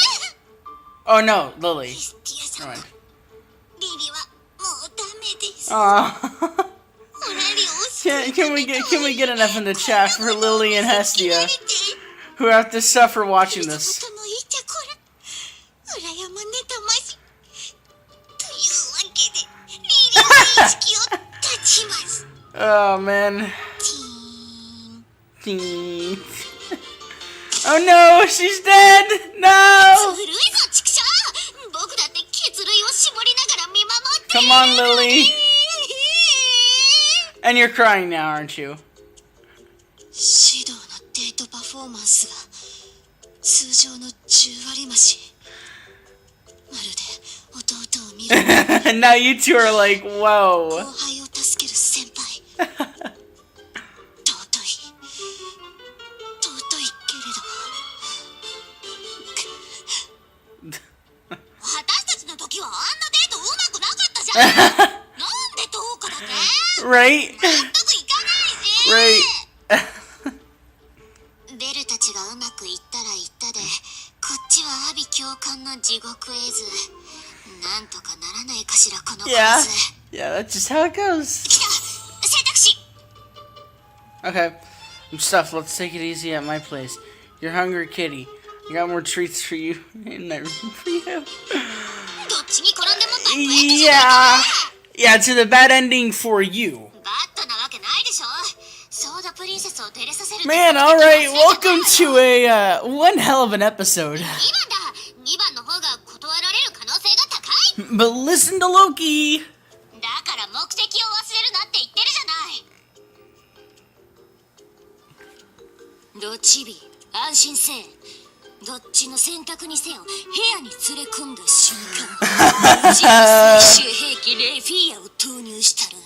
Oh no, Lily. ん。ティア様、 Never mind. リリはもうダメです。 Aw. オラリを救う Can we get enough in the chat for Lily and Hestia, who have to suffer watching this? ことのいちゃこら、裏山ネタまし。というわけで、リリーの意識を断ちます。 Oh man. ティーン。 Teeth. Oh no, she's dead! No! ずるいぞ、畜生。僕だって血類を絞りながら見守って。 Come on, Lily. And you're crying now, aren't you? 指導のデートパフォーマンスが通常の10割増し。まるで弟を見る Now you two are like, 後 whoa. 輩を助ける先輩。尊いけれど。私たちの時はあんなデートうまくなかったじゃん。なんでどうかだけ Right? 納得いかないし。 Right. ベルたちがうまくいったらいったで、こっちは阿鼻教官の地獄絵図。なんとかならないかしら、この構 Yeah. 図。 Yeah, that's just how it goes. 来た、選択肢。 Okay. Stuff, let's take it easy at my place. You're hungry, kitty. I got more treats for you in my room for you. どっちに転んでもバッドエンドじゃないか。 Yeah. Yeah, to the bad ending for you. バッドなわけないでしょ。ソーダプリンセスを照れさせる。 Man, alright, welcome to a, one hell of an episode. 2番だ。2番の方が断られる可能性が高い。 But listen to Loki. だから目的を忘れるなって言ってるじゃない。ロチビ、安心せえ。どっちの選択にせよ、部屋に連れ込んだ瞬間、最終兵器レフィーアを投入したら。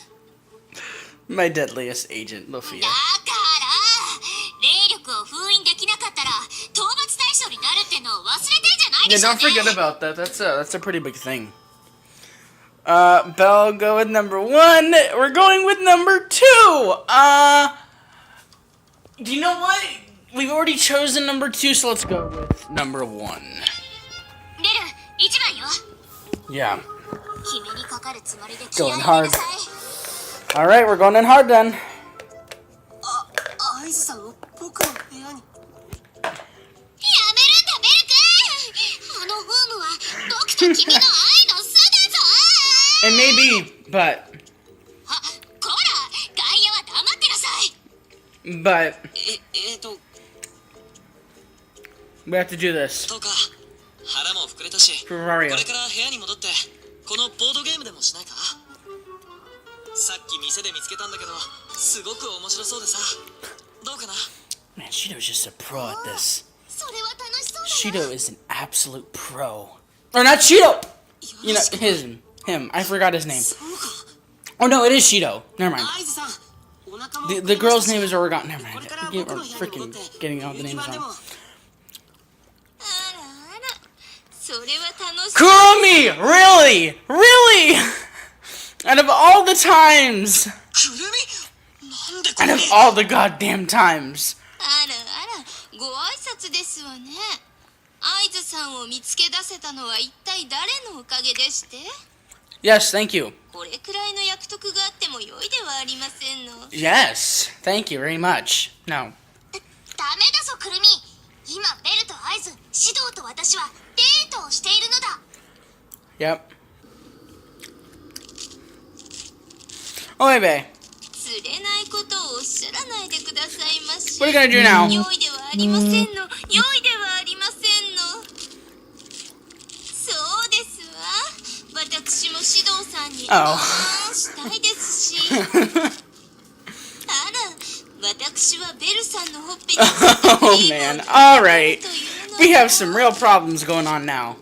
My deadliest agent, Lufia. だから霊力を封印できなかったら討伐対象になるってのを忘れてんじゃない Yeah, でしょう don't ね。 forget about that. That's a pretty big thing. Belle, go with number 1. We're going with number 2. Do you know what? We've already chosen number 2, so let's go with number 1. レル、1番よ。 Yeah. 君にかかるつもりで気合い Going 入れ hard. なさい。 Alright, we're going in hard then. アイズさんを僕の部屋に。やめるんだ、ベル君。あのホームは僕と君の愛の巣だぞ。 It may be, but こら、外野は黙ってなさい。 but え、we have to do this とか腹も膨れたし、 for こ Mario. れから部屋に戻ってこのボードゲームでもしないか。さっき店で見つけたんだけどすごく面白そうでさ、どうかな。 Man, Shido's just a pro at this. それは楽しそうだな。 Shido is an absolute pro. Or not Shido! You know, him. I forgot his name. そうか。 Oh no, it is Shido. Never mind. アイズさん、お腹も The girl's name is Oregon. Never こ mind. れから We're 僕の部屋に戻っ freaking て getting all the 駅 names 番でも wrong. あらあら、それは楽しそう。 Kurumi! Really? Really? Out of all the times! くるみ、なんでこ Out れ of all the goddamn times! あらあら、ご挨拶ですわね。アイズさんを見つけ出せたのは一体誰のおかげでして？ Yes, thank you. これくらいの役得があっても良いではありませんの。 Yes, thank you very much. No. ダメだぞ、くるみ。今、ベルとアイズ、シドウと私はデートをしているのだ。 Yep. Oh, hey, babe. 釣れないことをおっしゃらないでくださいまし。 What are you gonna do now? 良いではありませんの。良いではありませんの。そうですわ。私もシドウさんに Oh. したいですし。Oh man, alright. We have some real problems going on now.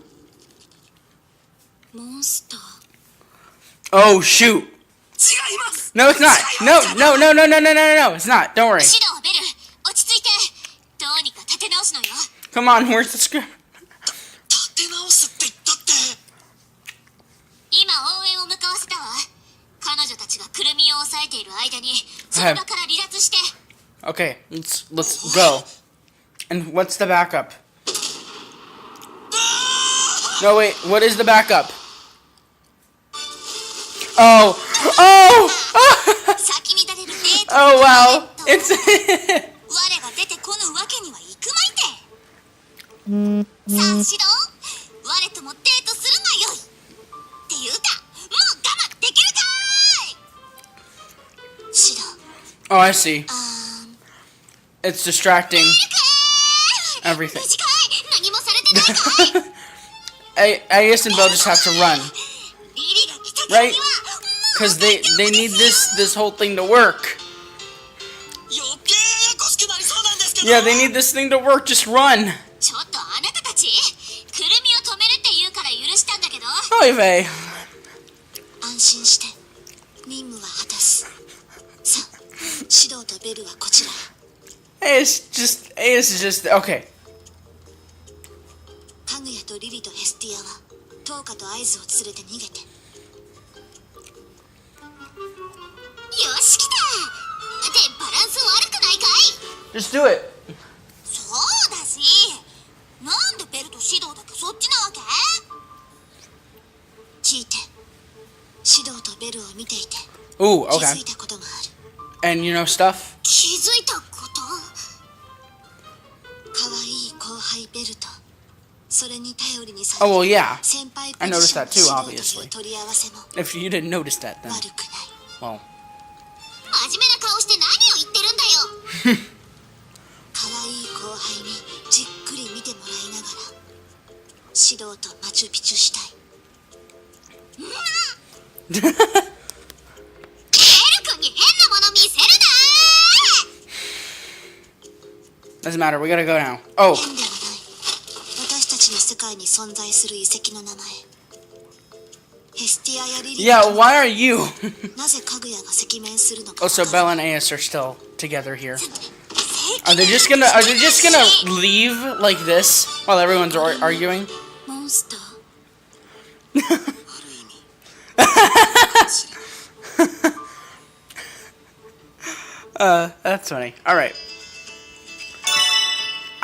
Oh shoot. No, it's not. No, it's not. Don't worry. Come on, where's the script? 立て直すって言ったって。今応援を向かわせたわ。彼女たちがクルミを抑えている間にその場から離脱して。Okay, let's go. And what's the backup? No wait, what is the backup? Oh, oh, oh wow, it's. 我が出てこぬわけにはいくまいて。さあシド、我ともデートするがよい。っていうか、もう我慢できるかい。シド。Oh, I see. It's distracting everything. I guess and Belle just have to run, right? Because they need this whole thing to work. Yeah, they need this thing to work. Just run. Oy vey. It's just okay. かぐやとリリとヘスティアはトーカとアイズを連れて逃げて。よし来た。でバランス悪くないかい。 Just do it. そうだし、なんでベルとシドウだけそっちなわけ？聞いて、シドウとベルを見ていて Ooh, 気づ okay. いたことがある。 And you know stuff? 気づいたこと？可愛い後輩ベルと。それに頼りにされ Oh well, yeah. 先輩 I ポジ noticed ショ that ン too, の指導という obviously. 取り合わせも If you didn't notice that, then 悪くない。 well. 真面目な顔して何を言ってるんだよ。可愛い後輩にじっくり見てもらいながら指導とマチュピチュしたい。ベル君に変なもの見せる Doesn't matter. We gotta go now. Oh. な。変ではない。私たちの世界に存在する遺跡の名前。ヘスティアやリリ Yeah. Why are you? なぜかぐやが赤面するのか。 Oh, so Belle and Ace are still together here. Are they just gonna leave like this while everyone's arguing? モンスター。That's funny. All right.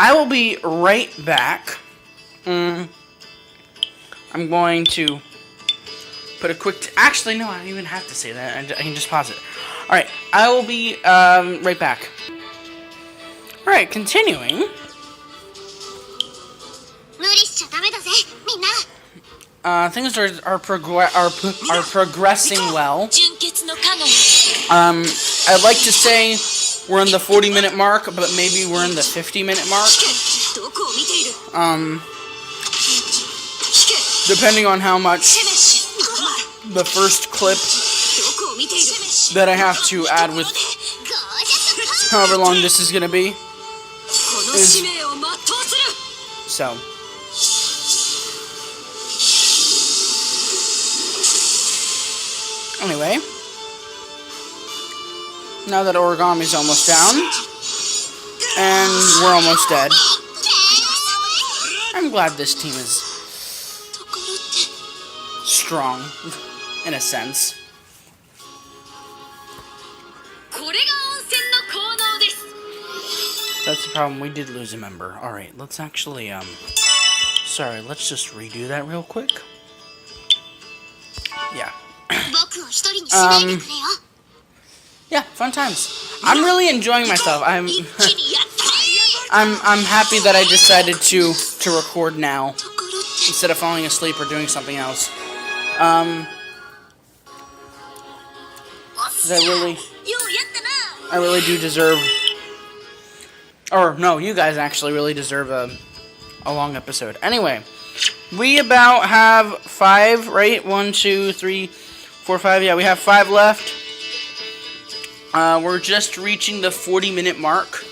I will be right back. I'm going to put a quick. Actually, no, I don't even have to say that. I can just pause it. All right. I will be right back. All right. Continuing. 無理しちゃダメだぜ、みんな。 Things are progressing well. 純潔の加害。 I'd like to say we're in the 40-minute mark, but maybe we're in the 50-minute mark. どこを見ている。 Depending on how much the first clip どこを見ている。 that I have to add with however long this is gonna be. この使命を全うする。 So. Anyway. Now that origami's almost down. And we're almost dead. I'm glad this team is strong, in a sense. これが温泉の効能です。 That's the problem. We did lose a member. Alright, let's actually, sorry, let's just redo that real quick. Yeah. 僕を一人にしないでくれよ。 Yeah, fun times. I'm really enjoying myself. I'm 一気にやったー。 I'm happy that I decided to record now ところって instead of falling asleep or doing something else. 'Cause I really ようやったな。 I really do deserve, or no, you guys actually really deserve a long episode. Anyway, we about have 5, right? 1, 2, 3, 4, 5. Yeah, we have 5 left. We're just reaching the 40-minute mark.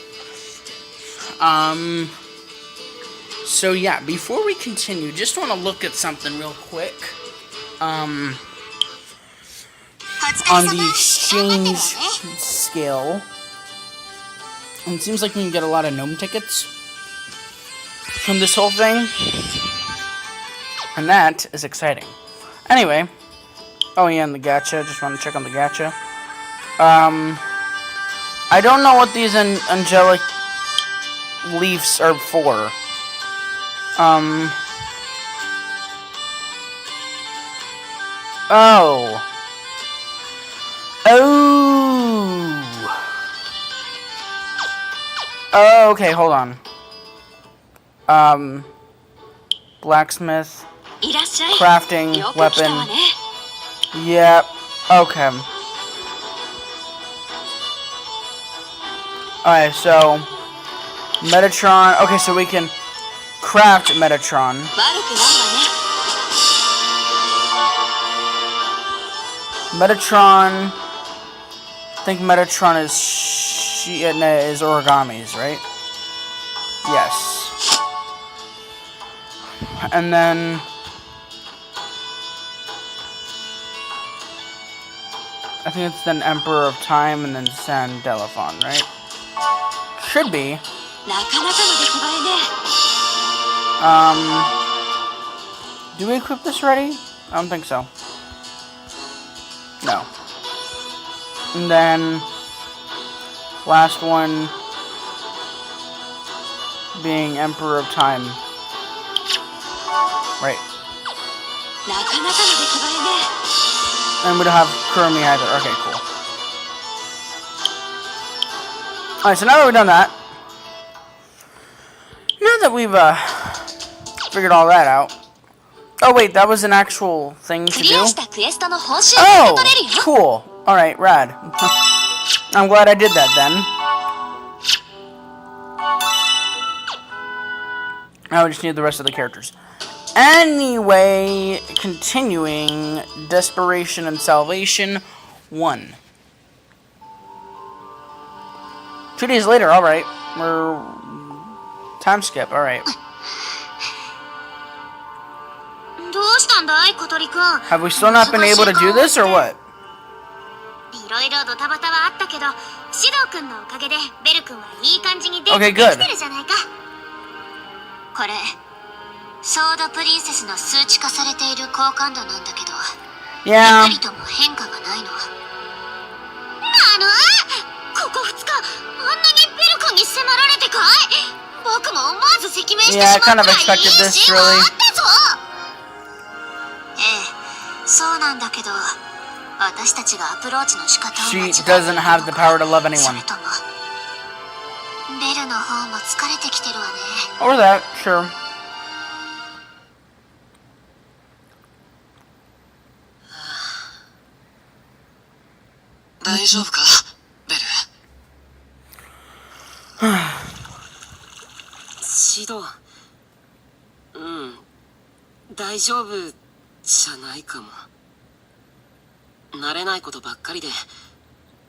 So yeah, before we continue, just want to look at something real quick. On the exchange scale, it seems like we can get a lot of gnome tickets from this whole thing, and that is exciting. Anyway, oh yeah, and the gacha, just want to check on the gacha. I don't know what these angelic leaves are for. Oh. Oh, okay, hold on. Blacksmith, crafting, weapon. Yep, okay. Alright, so Metatron. Okay, so we can craft Metatron. Metatron. I think Metatron is origamis, right? Yes. And then I think it's then Emperor of Time and then Sandelephon, right? Should be. Do we equip this already? I don't think so. No. And then last one being Emperor of Time. Right. And we don't have Kurumi either. Okay, cool. Alright, so now that we've done that, now that we've figured all that out. Oh wait, that was an actual thing to do? Oh, cool. Alright, rad. I'm glad I did that then. Now we just need the rest of the characters. Anyway, continuing, Desperation and Salvation 1. 2 days later, alright. We're... time skip, alright. Have we still not been able to do this, or what? Okay, good. これソードプリンセスの数値化されている好感度なんだけど、やっぱりとも変化がないの。ここ2日あんなにベル君に迫られてかい？僕も思わず赤面してしまったらいいシーンがあったぞ。ええ、そうなんだけど、私たちがアプローチの仕方を間違えているのか、それともベルの方も疲れてきてるわね。Or that, sure. 大丈夫か、ベル。シド、大丈夫じゃないかも。慣れないことばっかりで、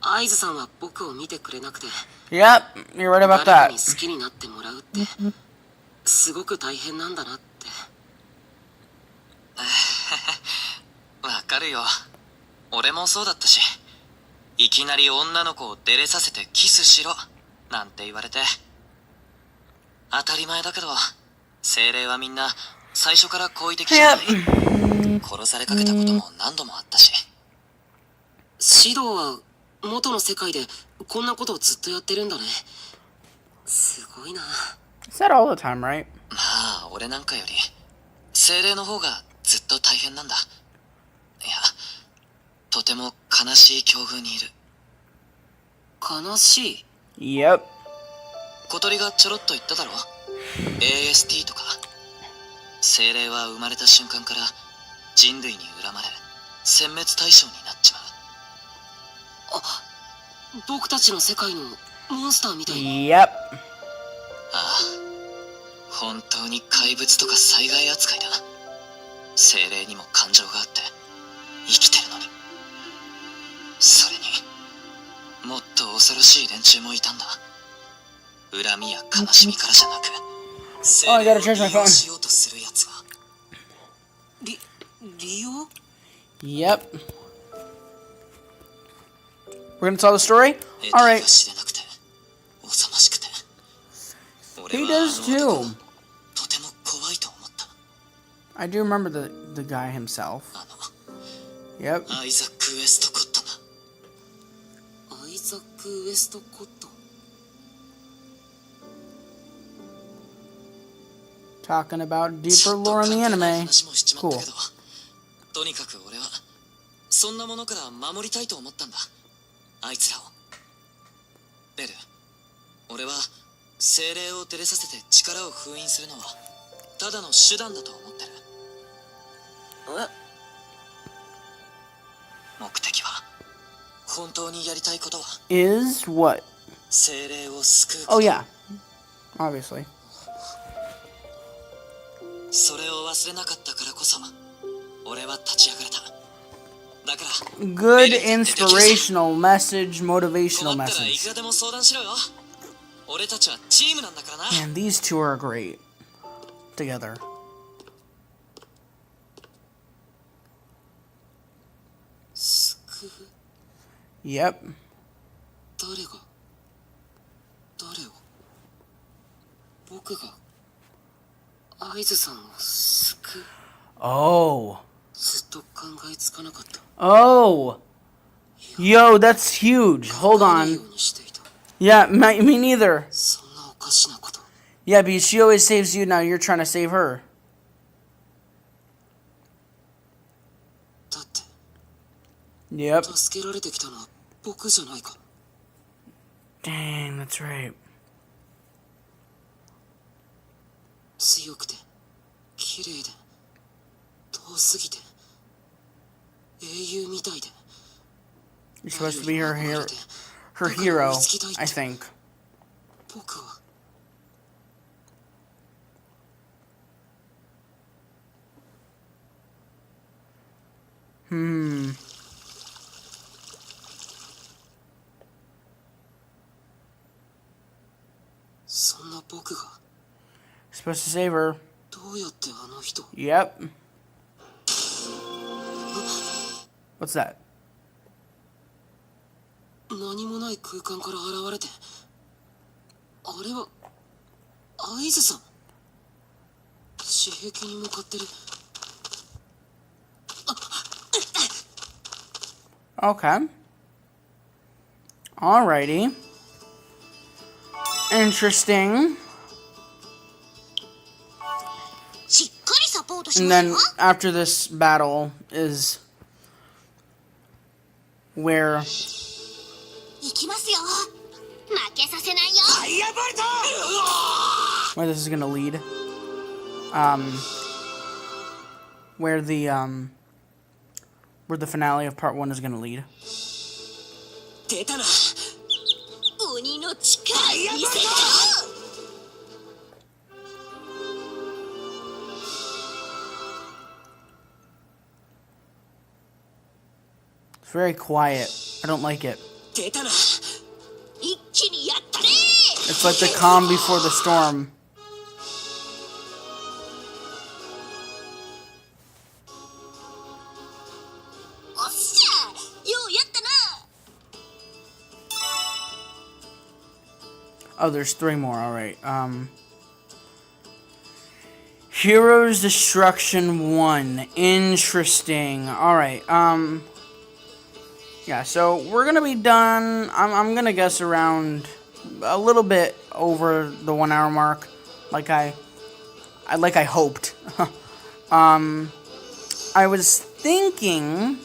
アイズさんは僕を見てくれなくて。Yep, you're right about 誰か that. に好きになってもらうってすごく大変なんだなって。わかるよ。俺もそうだったし、いきなり女の子をデレさせてキスしろなんて言われて、当たり前だけど精霊はみんな最初から好意的じゃない。殺されかけたことも何度もあったし。シドは元の世界でこんなことをずっとやってるんだね。すごいな。It's that all the time, right? まあ俺なんかより精霊の方がずっと大変なんだ。いや、とても悲しい境遇にいる。悲しい？ Yep. 小鳥がちょろっと言っただろ。 AST とか。精霊は生まれた瞬間から人類に恨まれ殲滅対象になっちまう。あ、僕たちの世界のモンスターみたい。Yep. ああ、本当に怪物とか災害扱いだ。精霊にも感情があって生きてるのに。それにもっ恐ろしい連中もいたんだ。恨みや悲しみからじゃなく、精 I 霊 gotta を charge 利 my 用 phone. しようとする奴が。利用 Yep. We're gonna tell the story? 得体が Alright. 知れなくて、恐ろしくて。俺 He はあ does の男 too. がとても怖いと思った。 I do remember the guy himself. あの、 Yep. アイザック・ウエストコットが。アイザック・ウエストコット。 Talking about ち deeper ょっと lore in 関 the 係ない anime. 話もしちまったけ Cool. ど、とにかく俺はそんなものから守りたいと思ったんだ、あいつらを。ベル、俺は精霊を照れさせて力を封印するのはただの手段だと思ってる。目的は、本当にやりたいことは Is what? 精霊を救うこと。 Oh, yeah. Obviously. それを忘れなかったからこそ俺は立ち上がれた。だから Good inspirational message, motivational 困ったらい message. くらでも相談しろよ。俺たちはチームなんだからな。 Man, these two are great together. 救う Yep. 誰が誰を僕がアイズさんを救う Oh. ずっと考えつかなかった。 Oh. Yo, that's huge. Hold 考えないよ on. うにしていた。 Yeah, me neither. そんなおかしなこと。 Yeah, because she always saves you, now you're trying to save her. だって Yep. 助けられてきたのは僕じゃないか。 Dang, that's right. 強くて綺麗で遠すぎて英雄みたいで You're supposed to be her hero, I think. 僕は そんな僕が Supposed to save her. どうやってあの人 Yep. What's that? 何もない空間から現れてあれはアイズさん私壁に向かってる Okay. Alrighty. Interesting. しっかりサポートし And ます then わ。 after this battle is where 行きますよ。負けさせないよ。 where this is gonna lead. Where the finale of part 1 is gonna lead. 出たな 鬼の力見せてよ。 It's very quiet. I don't like it. 出たな 一気にやったね。 It's like the calm before the storm. おっしゃ、ようやったな。 Oh, there's 3 more. All right. Heroes Destruction 1. Interesting. All right. Yeah, so we're going to be done. I'm going to guess around a little bit over the 1 hour mark like I hoped. I was thinking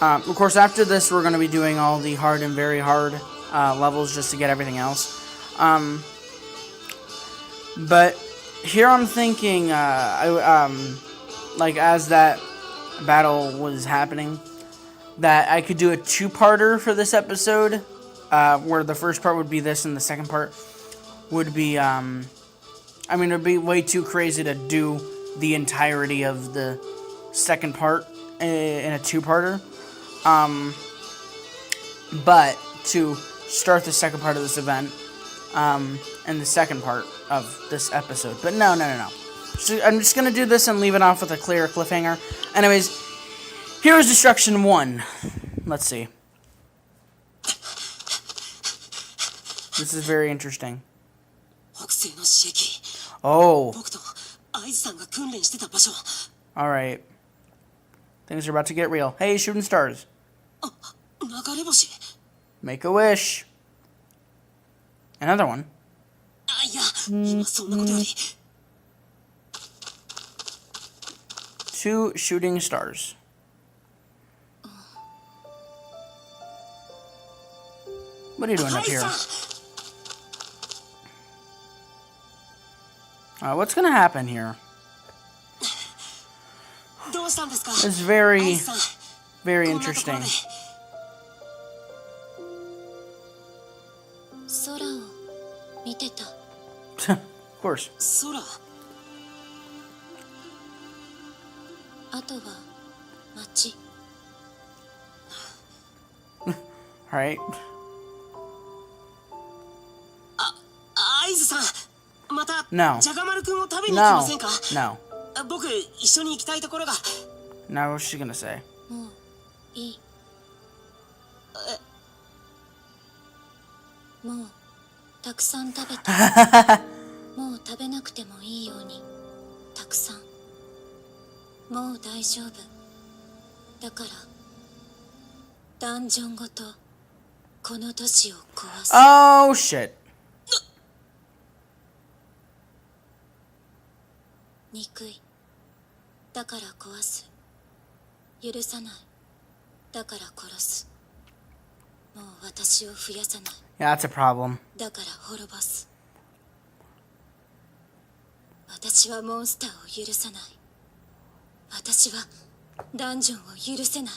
of course, after this, we're going to be doing all the hard and very hard levels just to get everything else. But here I'm thinking, like as that battle was happening, that I could do a 2-parter for this episode, where the first part would be this and the second part would be, I I mean, it'd be way too crazy to do the entirety of the second part in a two-parter. But to start the second part of this event, and the second part of this episode. But no. So I'm just gonna do this and leave it off with a clear cliffhanger. Anyways, Heroes Destruction 1. Let's see. This is very interesting. 北西の刺激 Oh, 僕と愛さんが訓練してた場所 alright. Things are about to get real. Hey, shooting stars. 流れ星 Make a wish. Another one. あいや今そんなことより Two shooting stars. What are you doing up 愛 here? さん What's gonna happen here? どうしたんですか It's very, 愛さん very こんなところ interesting. で空を見てた。 Of course. 空あとは街。 Alright. 愛さんまた No. じゃがまるくんを食べに行きま No. せんか No. 僕一緒に行きたいところが Now what's she gonna say? もういい。もうたくさん食べた。もう食べなくてもいいようにたくさん。もう大丈夫。だからダンジョンごとこの都市を壊す。 Oh, shit. 憎い。だから壊す。許さない。だから殺す。もう私を増やさない。 Yeah, that's a problem. だから滅ぼす。私はモンスターを許さない。私はダンジョンを許せない。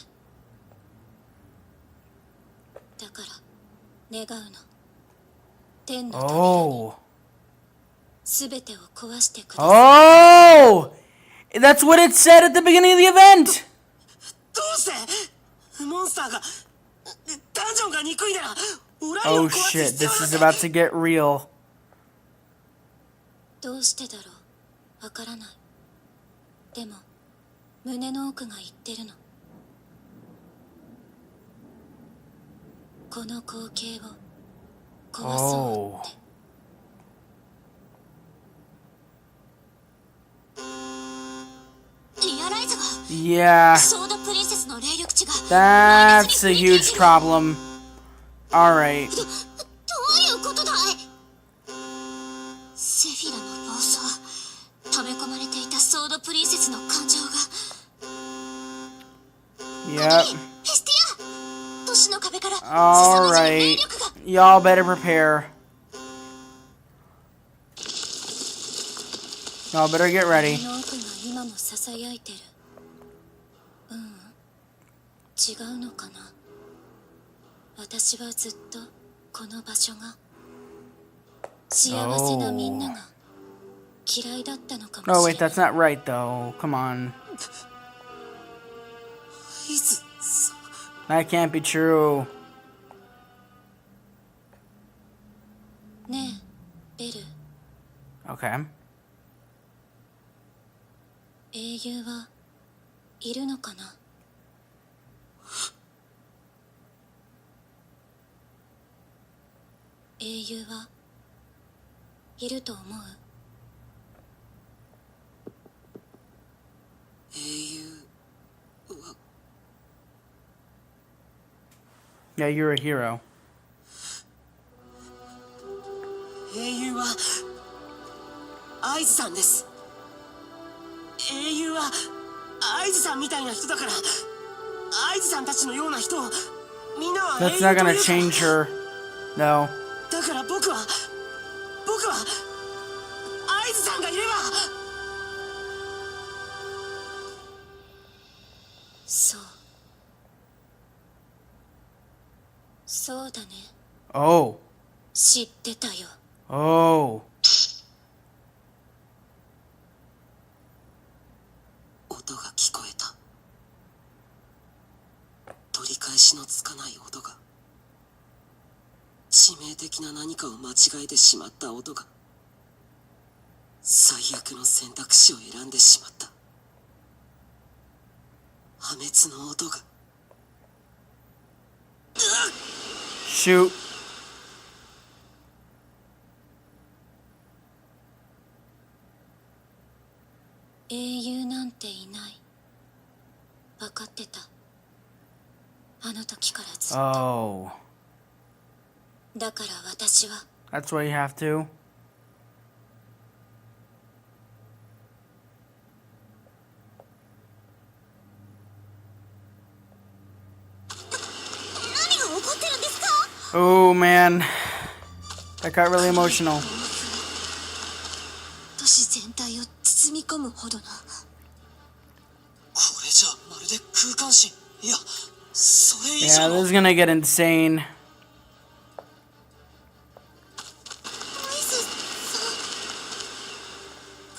だから願うの。天の扉に Oh. すべてを壊してください。 Oh! That's what it said at the beginning of the event! どうしてモンスターがダンジョンが憎いならオライを Oh 壊す shit, 必要 this な is んて about to get real. どうしてだろう。わからない。でも胸の奥が言ってるの。この光景を壊そうって。リアライズが Yeah, ソードプリンセスの霊力値が that's a huge problem. Alright. どういうことだい。セフィラの暴走、溜め込まれていたソードプリンセスの感情が Yep. ヘスティア、都市の壁から凄まじい霊 Alright. 力が Y'all better prepare. Y'all better get ready. この奥が今もささやいてる。違うのかな。私はずっとこの場所が幸せなみんなが嫌いだったのかも Oh, し wait, れない。 that's not right, though. Come on. いつさ That can't be true. ねえ、ベル、 Okay. 英雄はいるのかな。英雄はいると思う。英雄は Yeah, you're a hero. 英雄はアイズさんです。英雄はアイズさんみたいな人だからアイズさんたちのような人をみんなは英雄 That's と not 言う gonna change her. No. だから僕はアイズさんがいればそう。そうだね。 Oh. 知ってたよ。 Oh. ちのつかない音が、致命的な何かを間違えてしまった音が、最悪の選択肢を選んでしまった。破滅の音が。Shoot. 英雄なんていない。分かってた。あの時からずっと。 Oh. だから私は That's why you have to. 何が起こってるんですか？ Oh man. That got really emotional. 都市全体を包み込むほどの。これじゃまるで空間神。いや、それ以 Yeah, 上 this の。 is gonna get insane.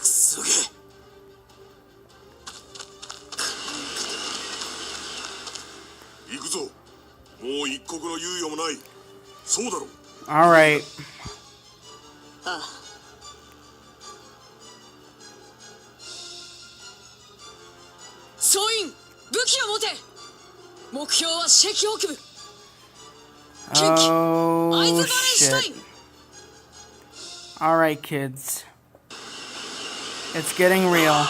すげえ。行くぞ。もう一刻の猶予もない。そうだろう。 Alright. ああ。総員、武器を持て。目標はシェキ北部。 Oh shit. Alright, kids. It's getting real.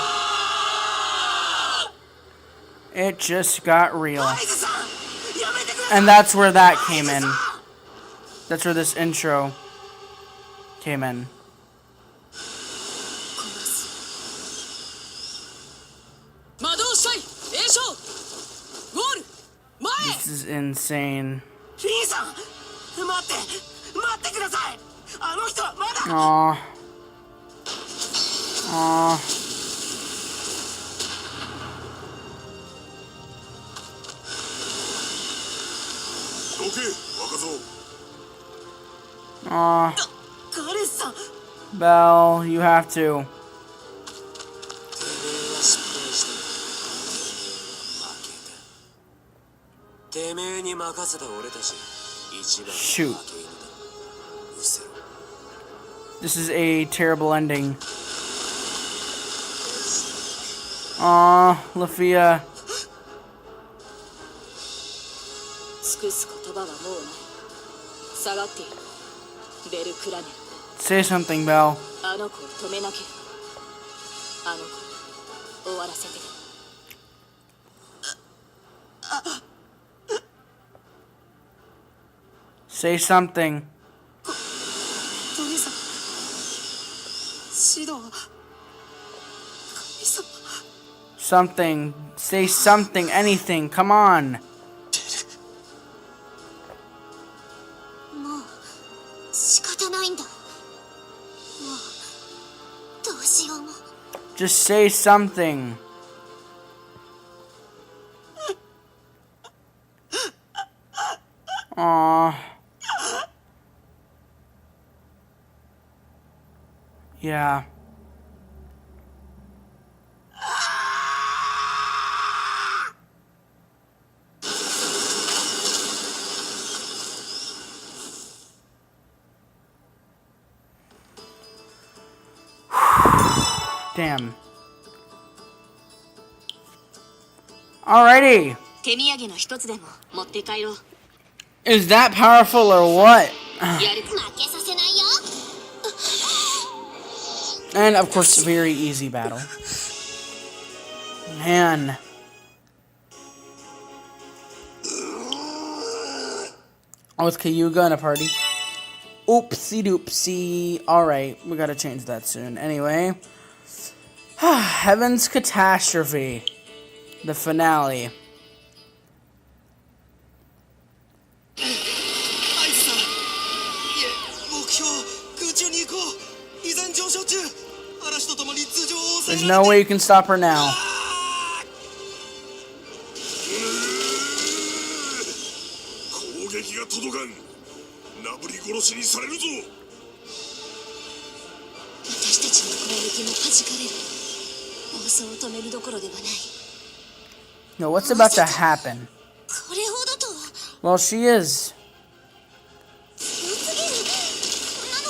It just got real. アイズさん、やめてください。 And that's where that came in. That's where this intro came in. 魔導したい。栄翔。ウォール。前。 This is insane. フィンさん、待ってください。あの人はまだ。 Aw. Aw. どけ、若造。 Aw. ガレスさん。 Belle, you have to. てめえに任せた俺たち一番 Shoot. 負け犬だ。うせろ。 This is a terrible ending. Aw, Lafia. 尽くす言葉はもうない。下がっている。ベルクラネル。 Say something, Belle. あの子を止めなければ。あの子を終わらせて。 Say something. トニーさん。指導は。神様。 Something. Say something. Anything. Come on. もう仕方ないんだ。もうどうしようも。 Just say something. Aw. Yeah. Damn. Alrighty. 手土産の一つでも持って帰ろう。 Is that powerful or what? やる。負けさせないよ。 And of course, very easy battle. Man. Oh, it's Cayuga in a party. Oopsie doopsie. Alright, we gotta change that soon. Anyway. Heaven's Catastrophe. The finale. アイズさん。いえ、目標、空中に行こう。依然上昇中。嵐とともに頭上を抑え There's no way you can stop her now. 攻撃が届かん。なぶり殺しにされるぞ。私たちの攻撃も弾かれる。暴走を止めるどころではない。 No, what's about to happen? これほどとは。Well, she is. 強すぎる。そんなの。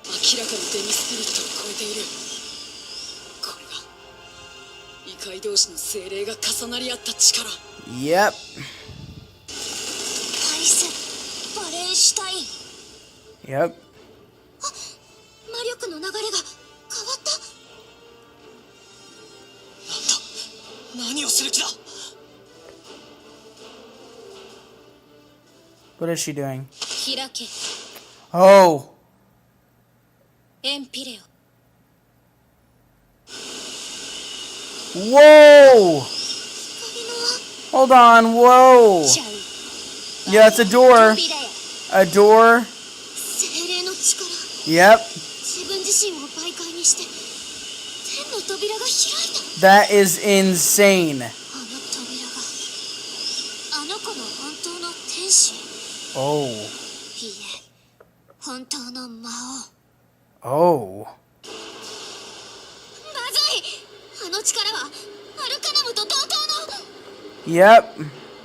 明らかにデミスピリットを超えている。これが異界同士の精霊が重なり合った力。 Yep. アイスバレンシュタイン。 Yep. 魔力の流れが変わった。何をする気だ。 What is she doing? 開け Oh. エンピレオ。 Whoa. Hold on. Whoa. ちゃう。 Yeah, it's a door. 扉や。 A door. 精霊の力。 Yep. 自分自身を媒介にして天の扉が開いた。 That is insane. あの扉があの子の本当の天使。 Oh. いいえ、本当の魔王。 Oh. まずい。あの力はアルカナムと同等の。 Yep.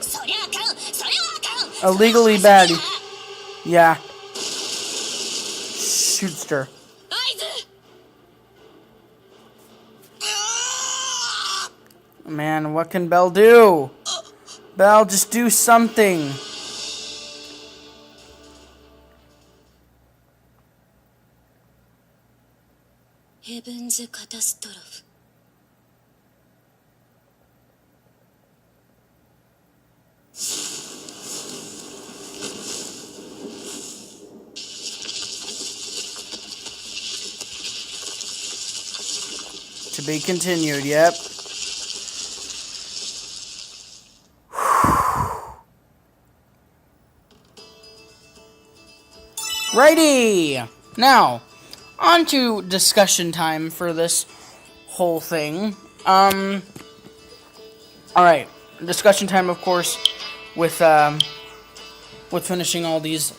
そりゃあかん。それはあかん。 Illegally bad. Yeah. Shoots her. 合図。 Man, what can Belle do? Belle, just do something. Heaven's Catastrophe. To be continued, yep. Righty! Now, on to discussion time for this whole thing. Alright. Discussion time, of course, with finishing all these,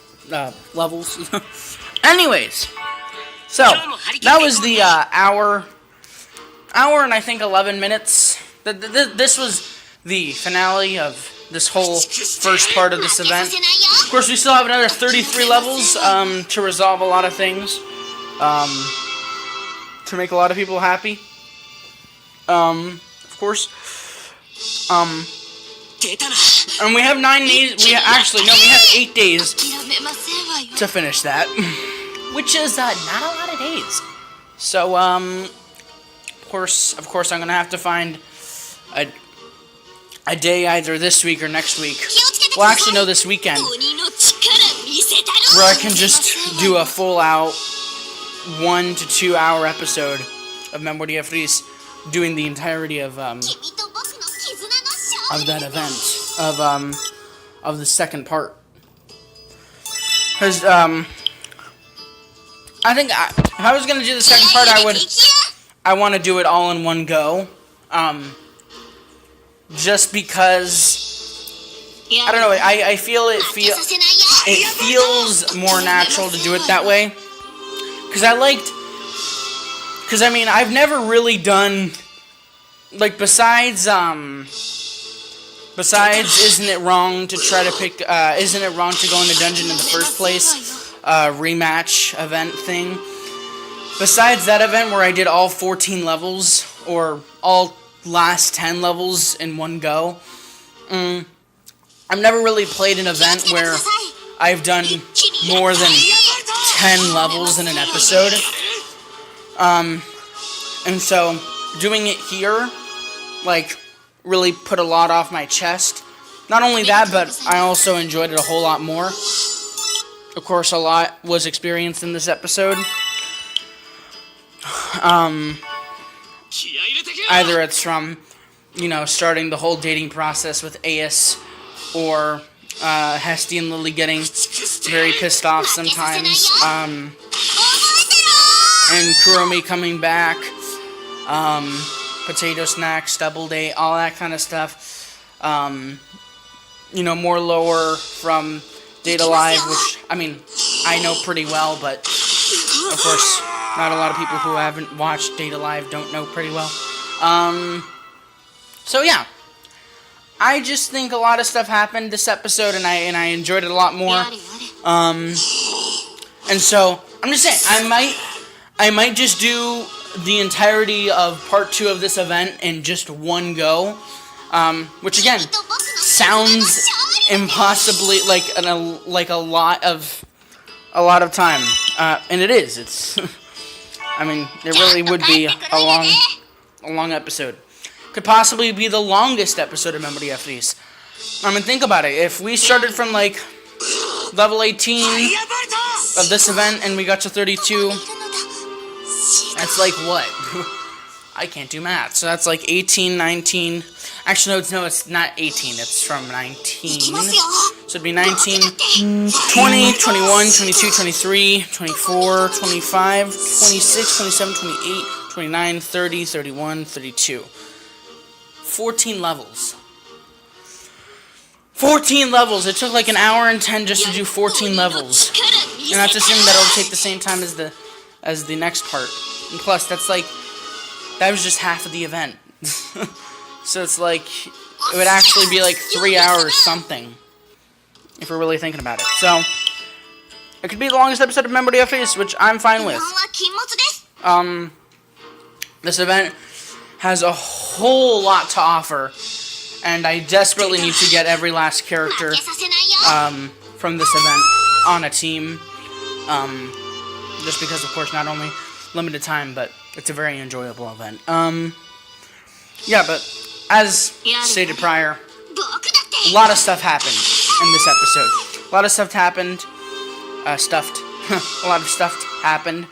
levels. Anyways. So, that was the, hour and I think 11 minutes. This was the finale of this whole first part of this event. Of course, we still have another 33 levels to resolve a lot of things, to make a lot of people happy. Of course. And we have 9 days. We have 8 days to finish that, which is not a lot of days. So, of course, I'm gonna have to find a day either this week or next week. Well, actually, no, this weekend, where I can just do a full-out 1 to 2 hour episode of Memoria Freese, doing the entirety of that event of the second part. Because I think if I was gonna do the second part, I want to do it all in one go. Just because I don't know, I feel it feels more natural to do it that way. Because I mean, I've never really done, like, besides Isn't It Wrong to try to pick, Isn't It Wrong to go in the dungeon in the first place, rematch event thing. Besides that event where I did all 14 levels, or all last 10 levels in one go, I've never really played an event where I've done more than 10 levels in an episode. And so, doing it here, like, really put a lot off my chest. Not only that, but I also enjoyed it a whole lot more. Of course, a lot was experienced in this episode. Either it's from, you know, starting the whole dating process with Ace, or Hesty and Lily getting very pissed off sometimes, and Kuromi coming back, potato snacks, double date, all that kind of stuff. You know, more lore from Data Live, which, I mean, I know pretty well, but, of course, not a lot of people who haven't watched Data Live don't know pretty well. So yeah. I just think a lot of stuff happened this episode, and I enjoyed it a lot more. And so I'm just saying, I might just do the entirety of part 2 of this event in just one go, which again sounds impossibly like a lot of time, and it is. It's I mean, it really would be a long episode. Could possibly be the longest episode of Memoria Freese. I mean, think about it. If we started from like level 18 of this event and we got to 32, that's like what? I can't do math. So that's like 18, 19. Actually, no, it's not 18. It's from 19. So it'd be 19, 20, 21, 22, 23, 24, 25, 26, 27, 28, 29, 30, 31, 32. 14 levels. 14 levels. It took like an hour and 10 just to do 14 levels. And that's assuming that it'll take the same time as the next part. And plus, that was just half of the event. So it's like, it would actually be like 3 hours something, if we're really thinking about it. So, it could be the longest episode of Memoria Freese, which I'm fine with. This event has a whole lot to offer, and I desperately need to get every last character from this event on a team. Just because, of course, not only limited time, but it's a very enjoyable event. Yeah, but as stated prior, a lot of stuff happened in this episode. A lot of stuff happened. A lot of stuff happened.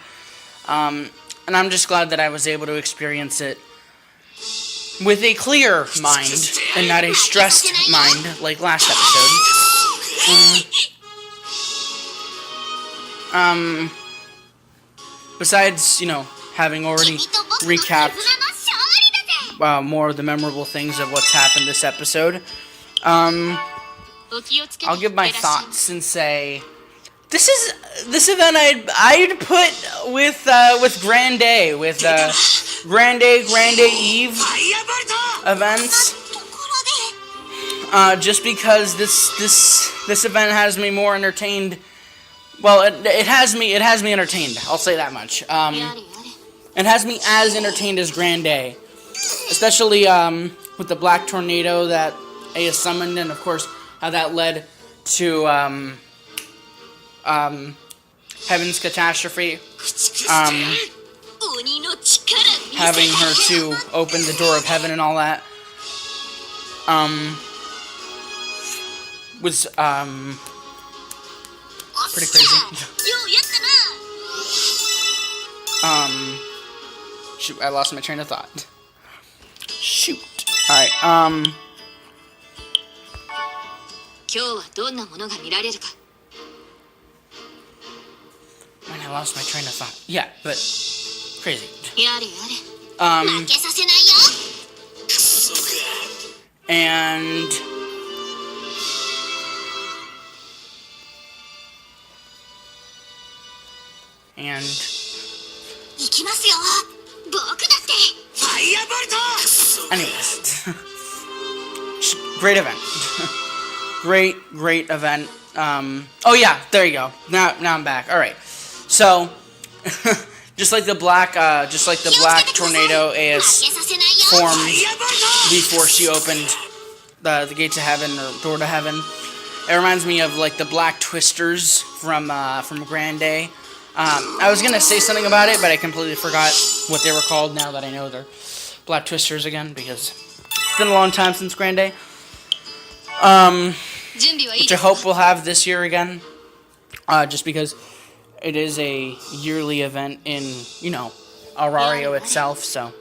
And I'm just glad that I was able to experience it with a clear mind and not a stressed mind like last episode. Besides, having already recapped more of the memorable things of what's happened this episode, I'll give my thoughts and say this event I'd put with Grande Eve events, just because this event has me more entertained. Well, it has me entertained. I'll say that much. It has me as entertained as Grande, especially with the Black Tornado that Aya summoned, and of course how that led to Heaven's Catastrophe. Having her to open the door of heaven and all that. Was pretty crazy. Shoot, I lost my train of thought. Shoot. Alright, and I lost my train of thought. Yeah, but crazy. And anyways, great event. great event. Oh yeah, there you go. Now I'm back. All right. So, just like the black tornado AS formed before she opened the gates of heaven or door to heaven. It reminds me of like the black twisters from Grande. I was gonna say something about it, but I completely forgot what they were called now that I know they're black twisters again, because it's been a long time since Grande. Which I hope we'll have this year again, just because it is a yearly event in, Aurario itself, so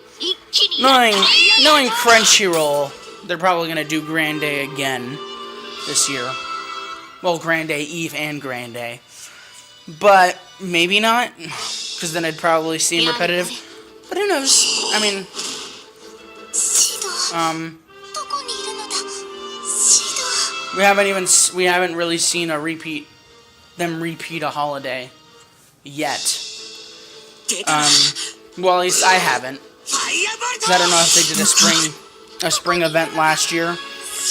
knowing Crunchyroll, they're probably gonna do Grande again this year. Well, Grande Eve and Grande. But maybe not, because then it'd probably seem repetitive. But who knows? I mean, we haven't really seen them repeat a holiday yet. Well, at least I haven't. 'Cause I don't know if they did a spring event last year,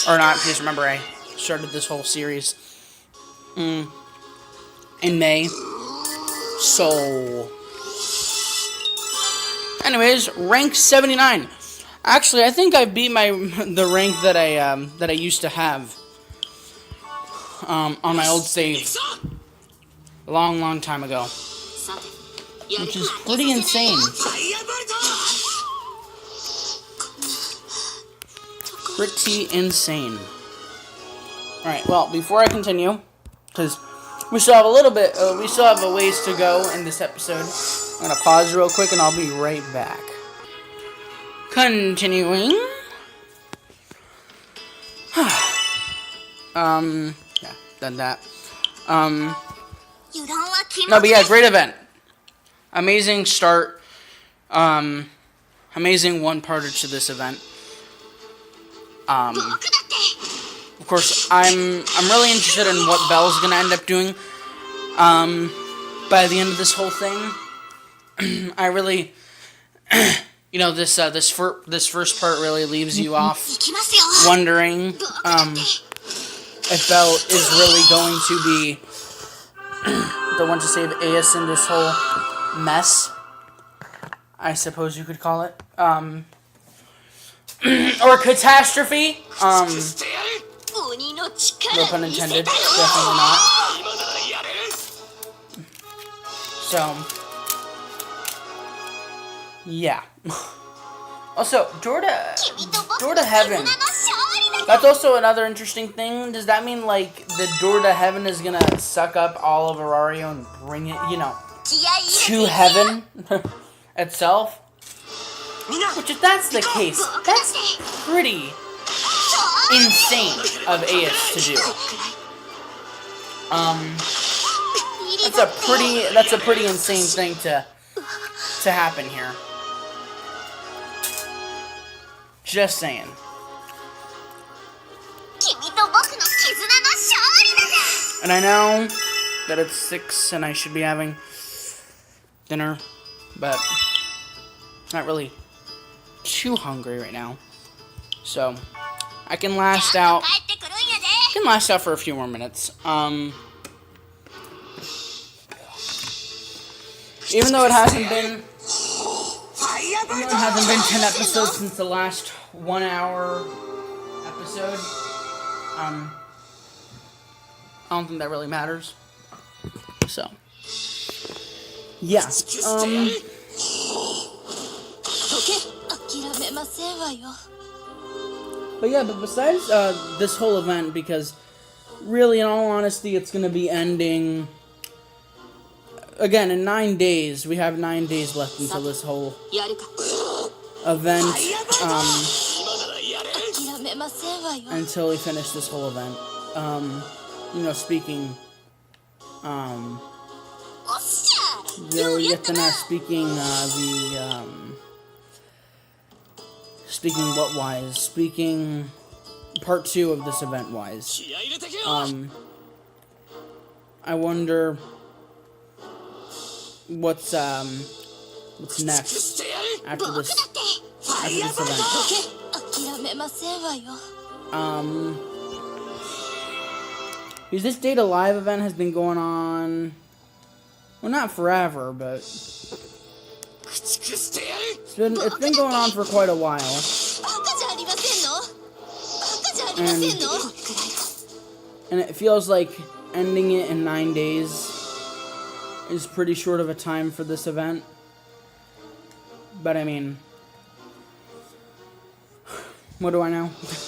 Or not, please remember I started this whole series in May. So, anyways, rank 79. Actually, I think I beat the rank that I used to have on my old save a long time ago, which is pretty insane. Pretty insane. Alright, well, before I continue, because we still have a little bit, we still have a ways to go in this episode, I'm going to pause real quick and I'll be right back. Continuing. Yeah, done that. No, but yeah, great event. Amazing start. Amazing one-parter to this event. Of course, I'm really interested in what Belle's gonna end up doing. By the end of this whole thing, I really, you know, this first part really leaves you off wondering if Belle is really going to be the one to save Ace in this whole mess, I suppose you could call it. Or catastrophe. No pun intended. Definitely not. So, yeah. Also, door to heaven. That's also another interesting thing. Does that mean, like, the door to heaven is gonna suck up all of Arario and bring it, you know, to heaven itself? Which, if that's the case, that's pretty insane of AS to do. That's a pretty insane thing to happen here. Just saying. And I know that it's 6 and I should be having dinner, but not really too hungry right now. So I can last out for a few more minutes. Even though it hasn't been 10 episodes since the last 1 hour episode, I don't think that really matters. So, yeah. But besides this whole event, because really, in all honesty, it's going to be ending, again, in 9 days. We have 9 days left until this whole event, until we finish this whole event. You know, speaking speaking part 2 of this event wise. I wonder what's next after this event. Because this Date Alive event has been going on, well, not forever, but it's been going on for quite a while. And it feels like ending it in 9 days is pretty short of a time for this event. But I mean, what do I know? But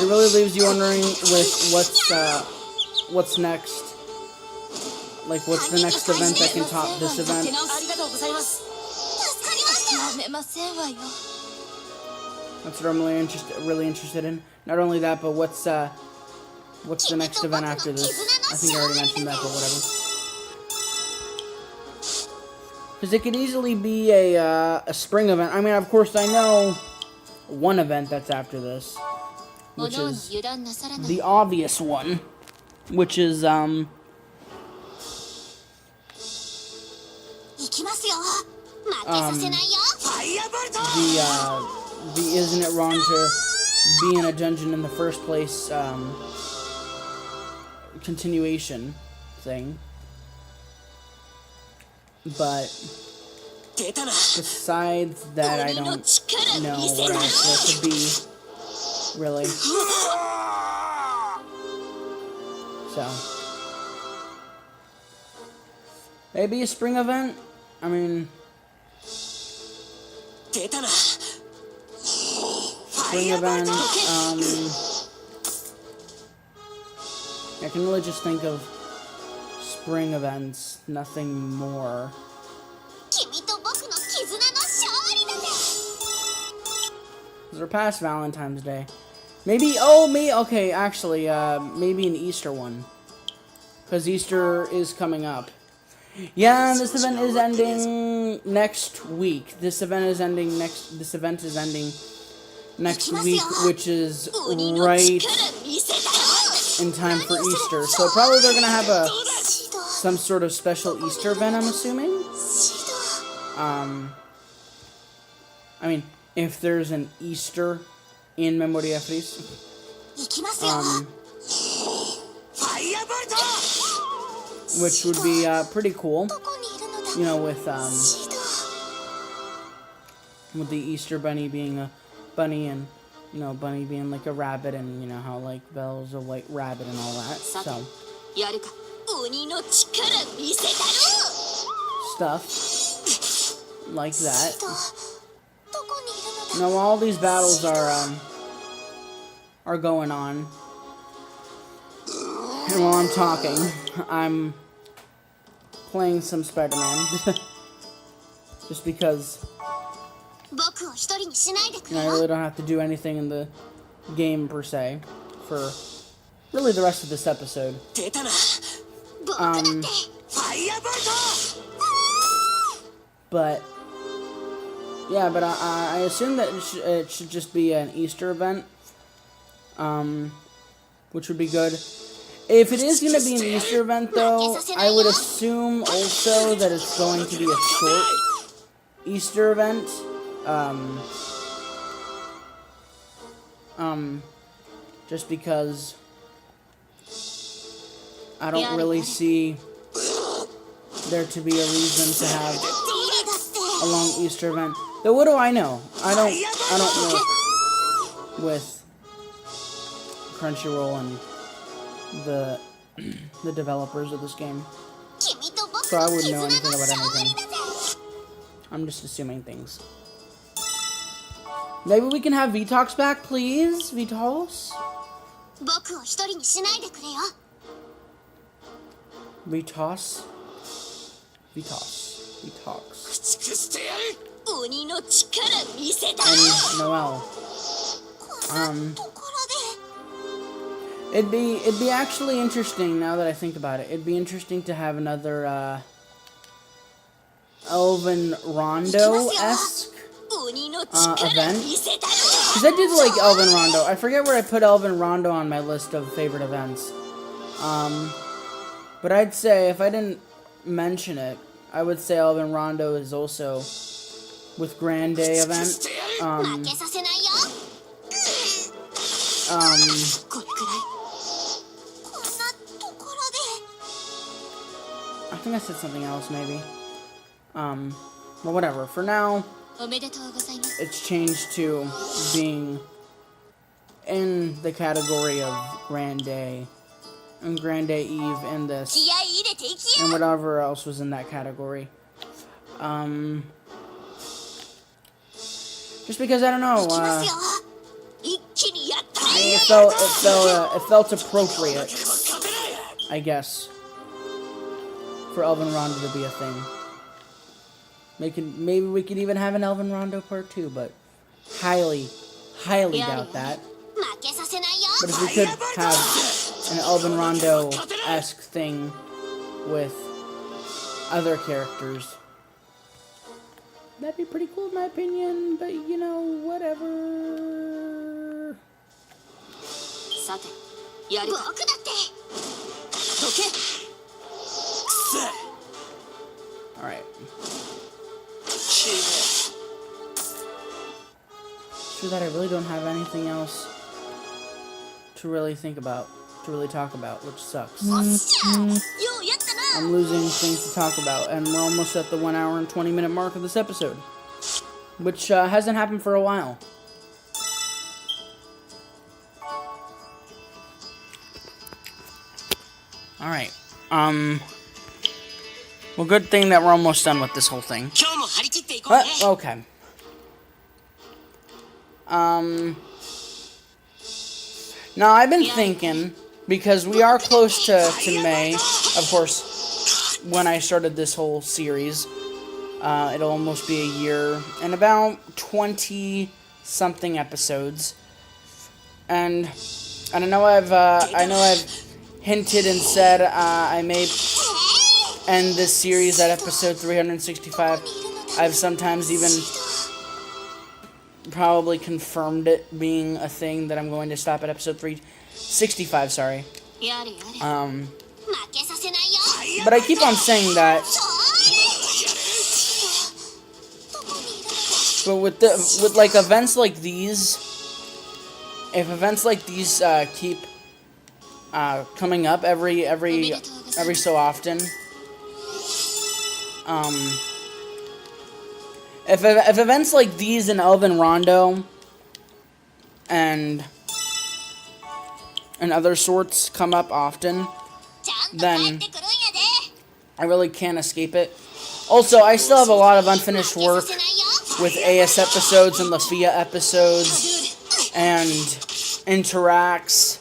it really leaves you wondering with what's next. Like, what's the next event that can top this event? That's what I'm really interested in. Not only that, but what's the next event after this? I think I already mentioned that, but whatever. Because it could easily be a spring event. I mean, of course, I know one event that's after this, which is the obvious one, which is 負けさせないよ。 the isn't it wrong to be in a dungeon in the first place continuation thing. But 出たな。 besides that, I don't know what else there could be, really. So maybe a spring event. I mean, 出たな。 spring event. I can really just think of spring events, nothing more. 君と僕の絆の勝利だぜ。 We're past Valentine's Day. Maybe, oh, okay, actually, maybe an Easter one. Because Easter is coming up. Yeah, this event is ending next week. This event is ending next week, which is right in time for Easter. So probably they're gonna have some sort of special Easter event, I'm assuming. I mean, if there's an Easter in Memoria Freese, 行きますよ。 which would be pretty cool, どこにいるのだ。 you know, with シド。 with the Easter bunny being a bunny and, you know, bunny being like a rabbit and, you know, how like Belle's a white rabbit and all that, さて so やるか。鬼の力見せたろ。 stuff like that. シド。どこにいるのだ。 Now all these battles are going on, and while I'm talking, I'm playing some Spider-Man, just because 僕を一人にしないでく you れ know, I よ。 really don't have to do anything in the game per se for really the rest of this episode. 出たな。 僕だって。 ファイアボルト。 But yeah, but I assume that it should just be an Easter event, which would be good. If it is going to be an Easter event, though, I would assume also that it's going to be a short Easter event. Just because I don't really see there to be a reason to have a long Easter event. Though what do I know? I don't know with Crunchyroll and the developers of this game. 君と僕 So I の wouldn't 絆 know の anything about 勝利 anything. だぜ。 I'm just assuming things. Maybe we can have Vitox back, please? Vitos? 僕を一人にしないでくれよ。 Vitos? Vitos. Vitox. 駆逐してやる。鬼の力見せたろ。 And Noel. こんなところで。 It'd be actually interesting now that I think about it. It'd be interesting to have another Elven Rondo-esque 鬼の力 event. 見せたろ。 Because I did like Elven Rondo. I forget where I put Elven Rondo on my list of favorite events. But I'd say, if I didn't mention it, I would say Elven Rondo is also with Grand Day event. 負けさせないよ。これくらい。こんなところで。 I think I said something else, maybe. Well, whatever. For now, おめでとうございます。 it's changed to being in the category of Grand Day and Grand Day Eve and this 気合い入れていきよ。 and whatever else was in that category. Just because I don't know, いきますよ。一気にやったれ。 it felt appropriate, I guess, for Elven Rondo to be a thing. Maybe we could even have an Elven Rondo part 2, but highly doubt that. 負けさせないよ。 But if we could have an Elven Rondo-esque thing with other characters, that'd be pretty cool in my opinion, but you know, whatever. さて、やる。僕だって。どけ。 Alright. After that, I really don't have anything else to really think about, to really talk about, which sucks. ようやったな I'm losing things to talk about, and we're almost at the 1 hour and 20-minute mark of this episode, which hasn't happened for a while. Alright, well, good thing that we're almost done with this whole thing. 今日も張り切っていこうね Okay. Now, I've been thinking, because we are close to May, of course, when I started this whole series, it'll almost be a year, and about 20-something episodes, and I know I've hinted and said I may end this series at episode 365. I've sometimes even probably confirmed it being a thing that I'm going to stop at episode 365, sorry. やれやれ負けさせないよ But I keep on saying that. But with like events like these, if events like these keep coming up every so often, if events like these in Elven Rondo and other sorts come up often, ちゃんと帰 then ってくるんやで I really can't escape it. Also, I still have a lot of unfinished work with AS episodes and Lafia episodes and Interacts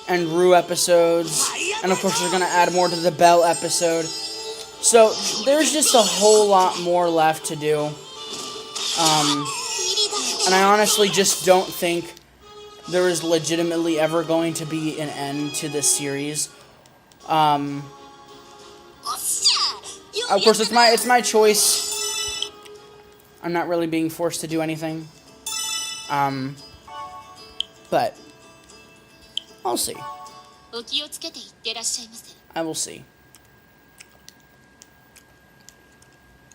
and Rue episodes, and of course we're gonna add more to the Bell episode. So there's just a whole lot more left to do. And I honestly just don't think there is legitimately ever going to be an end to this series. Of course, it's my choice. I'm not really being forced to do anything. But I'll see. お気をつけていってらっしゃいませ I will see.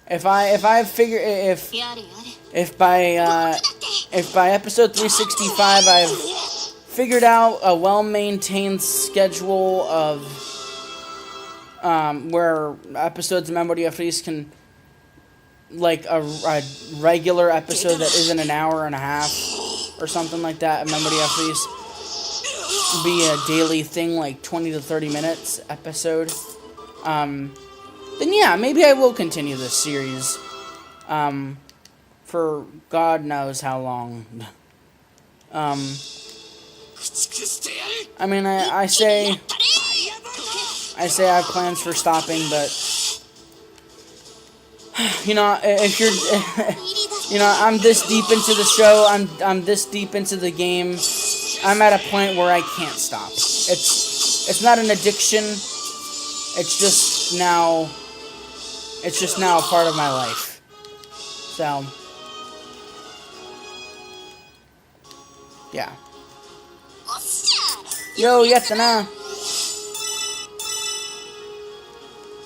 If I figure if やれやれ if by episode 365 I've figured out a well-maintained schedule of where episodes of Memoria Freese can, like a regular episode that isn't an hour and a half or something like that, Memoria Freese be a daily thing, like 20 to 30 minutes episode, then yeah, maybe I will continue this series for God knows how long. I mean, I say I have plans for stopping, but you know, if you're you know, I'm this deep into the show, I'm this deep into the game, I'm at a point where I can't stop. It's not an addiction. It's just now a part of my life. So yeah. Yo, yatta.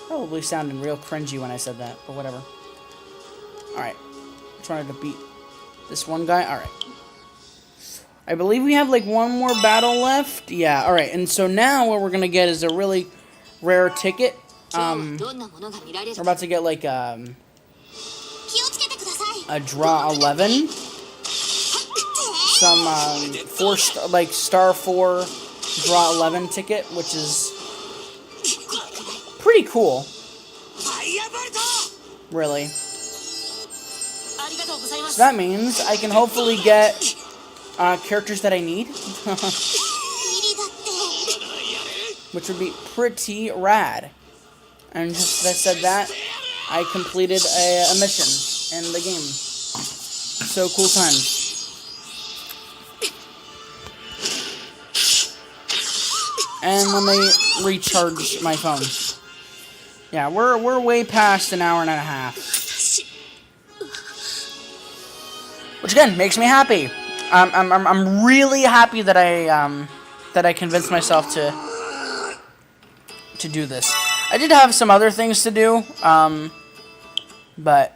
Probably sounding real cringy when I said that, but whatever. Alright. I'm trying to beat this one guy. Alright. I believe we have like one more battle left. Yeah, alright. And so now what we're gonna get is a really rare ticket. We're about to get like a draw 11. Some star 4 draw 11 ticket, which is pretty cool. Really. So that means I can hopefully get characters that I need. Which would be pretty rad. And just as I said that, I completed a mission in the game. So cool times. And let me recharge my phone. Yeah, we're way past an hour and a half. Which again makes me happy. I'm really happy that I convinced myself to do this. I did have some other things to do. but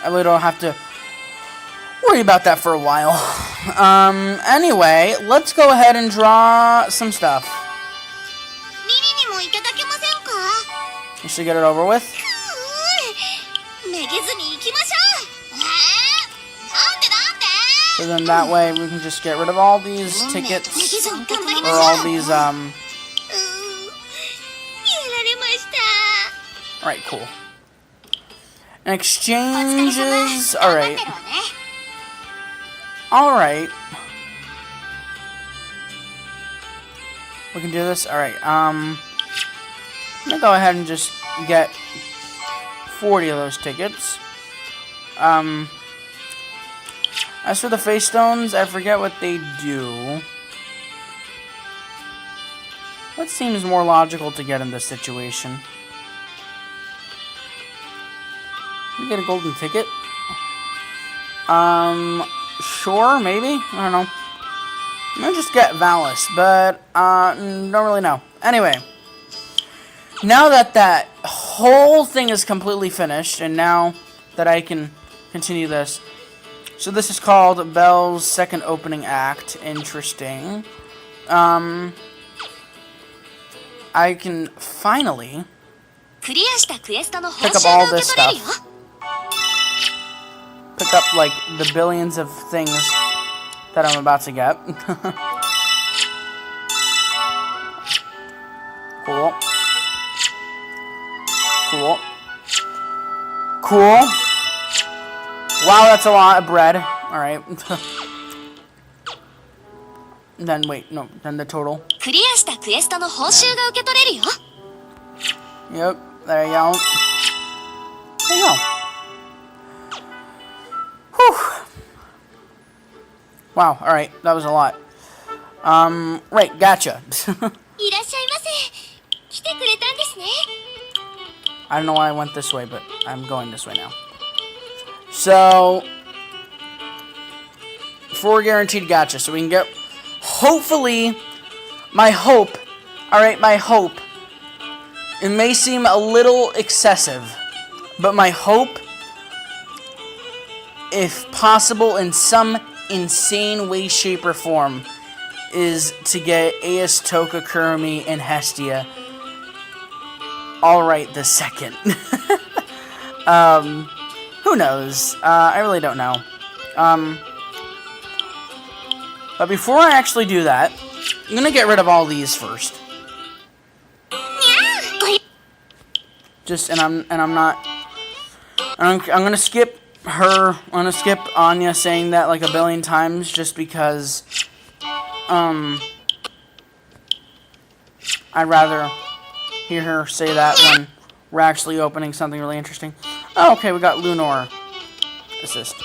I really don't have to worry about that for a while. Anyway, let's go ahead and draw some stuff. リリにもいただけませんか？ We should get it over with. めげずに行きましょう。なんでなんで？ So then that way we can just get rid of all these tickets, or all these, やられました。 alright, cool. And exchanges, alright. Alright. We can do this? Alright, I'm gonna go ahead and just get 40 of those tickets. As for the face stones, I forget what they do. What seems more logical to get in this situation? We get a golden ticket? Sure, maybe? I don't know. I'm gonna just get Valis, but, don't really know. Anyway. Now that that whole thing is completely finished, and now that I can continue this. So this is called Belle's second opening act. Interesting. I can finally pick up all this stuff. Pick up, like, the billions of things that I'm about to get. Cool. Cool. Cool. Wow, that's a lot of bread. Alright. Then, wait, no, then the total. Yep, there you go. There you go. Whew. Wow, alright, that was a lot. Right, gotcha. I don't know why I went this way, but I'm going this way now. So, 4 guaranteed gotcha, so we can get, hopefully, my hope, alright, my hope, it may seem a little excessive, but my hope, if possible, in some insane way, shape, or form, is to get Aes Toka, Kurumi, and Hestia alright the second. Who knows? I really don't know. But before I actually do that, I'm gonna get rid of all these first. I'm gonna skip her. I'm gonna skip Anya saying that like a billion times, just because I'd rather hear her say that when we're actually opening something really interesting. Oh, okay, we got Lunor assist.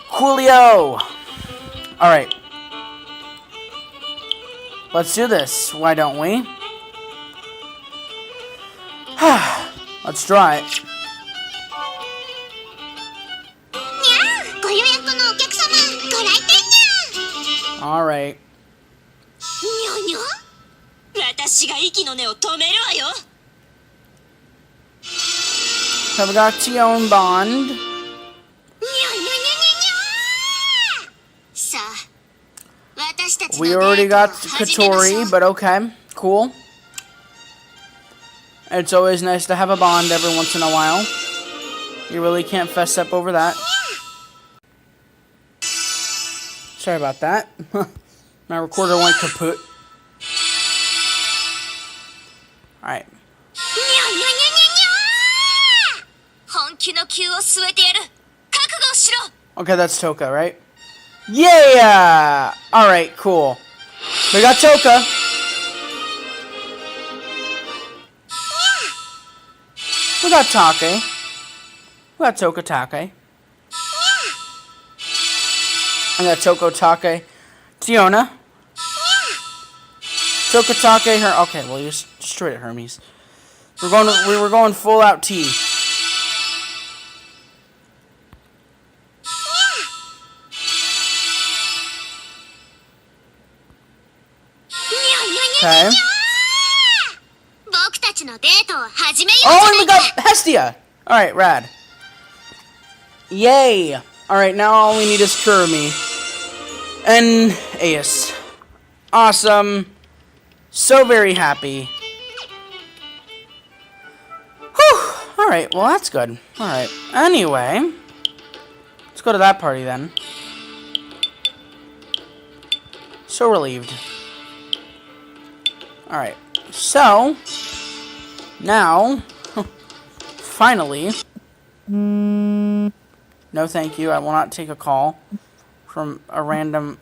Coolio! Alright. Let's do this, why don't we? Let's draw it. Alright. So we got Tion Bond. We already got Katori, but okay, cool. It's always nice to have a bond every once in a while. You really can't fess up over that. Sorry about that. My recorder went kaput. Alright. Okay, that's Toka, right? Yeah! Alright, cool. We got Toka. We got Take. We got Toka Take. I got Toko Take. Tiona. Toka Take, her. Okay, well, you just destroyed it, Hermes. We were going full out T. Okay. デートを始めようじ Oh, ゃ and な we いか got Hestia! Alright, rad. Yay! Alright, now all we need is Kurumi. And Ace. Awesome. So very happy. Whew! Alright, well that's good. Alright, anyway. Let's go to that party then. So relieved. Alright, so now, finally, no thank you, I will not take a call from a random,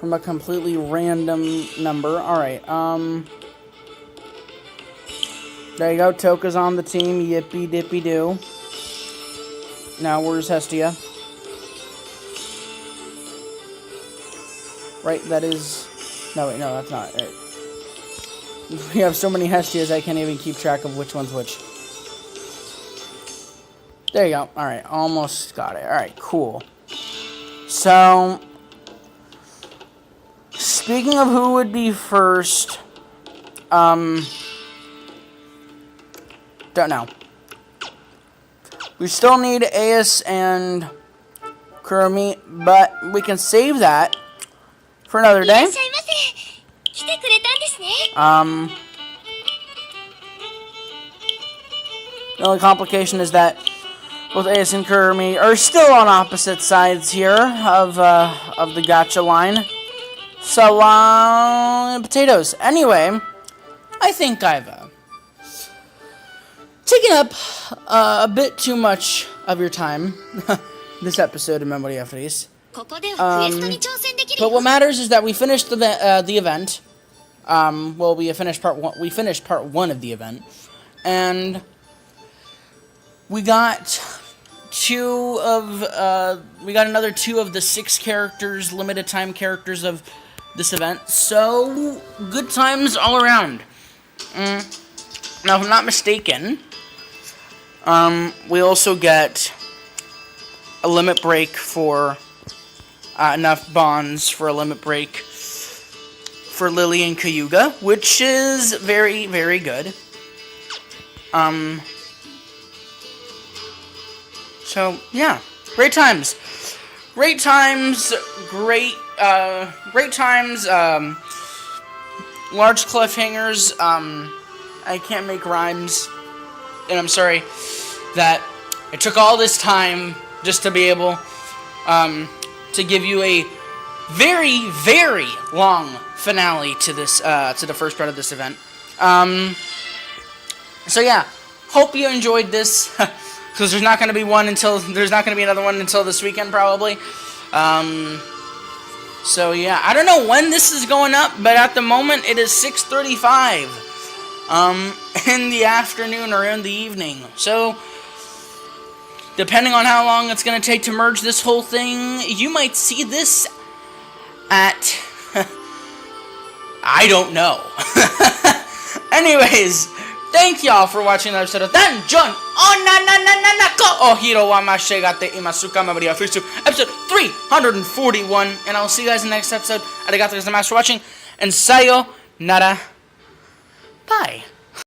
from a completely random number. Alright, there you go, Toka's on the team, yippee dippy doo. Now, where's Hestia? Right, that is... No, wait, no, that's not it. We have so many Hestias, I can't even keep track of which one's which. There you go. Alright, almost got it. Alright, cool. So... Speaking of who would be first... Don't know. We still need Ace and Kurumi, but we can save that for another いら day. っしゃいませ。来てくれたんですね。 The only complication is that both Ace and Kurumi are still on opposite sides here of the gacha line. So, potatoes. Anyway, I think I've taken up a bit too much of your time this episode of Memoria Freese. ここではクエストに挑戦できる But よ。 what matters is that we finished the event. Well, we finished part one. We finished part one of the event, and we got another 2 of the 6 characters, limited time characters of this event. So good times all around. Now, if I'm not mistaken, we also get a limit break for enough bonds for a limit break for Lily and Cayuga, which is very, very good. So yeah, great times, great times, great times. Large cliffhangers. I can't make rhymes, and I'm sorry that it took all this time just to be able to give you a very, very long finale to this to the first part of this event. So yeah, hope you enjoyed this because there's not going to be another one until this weekend probably. So yeah, I don't know when this is going up, but at the moment it is 6:35 in the afternoon or in the evening. So depending on how long it's going to take to merge this whole thing, you might see this at I don't know. Anyways, thank y'all for watching the episode of Danjon Ohiro wa mashigate imasuka Memoria Freese, episode 341, and I'll see you guys in the next episode. Arigato gozaimasu for watching, and sayonara. Bye.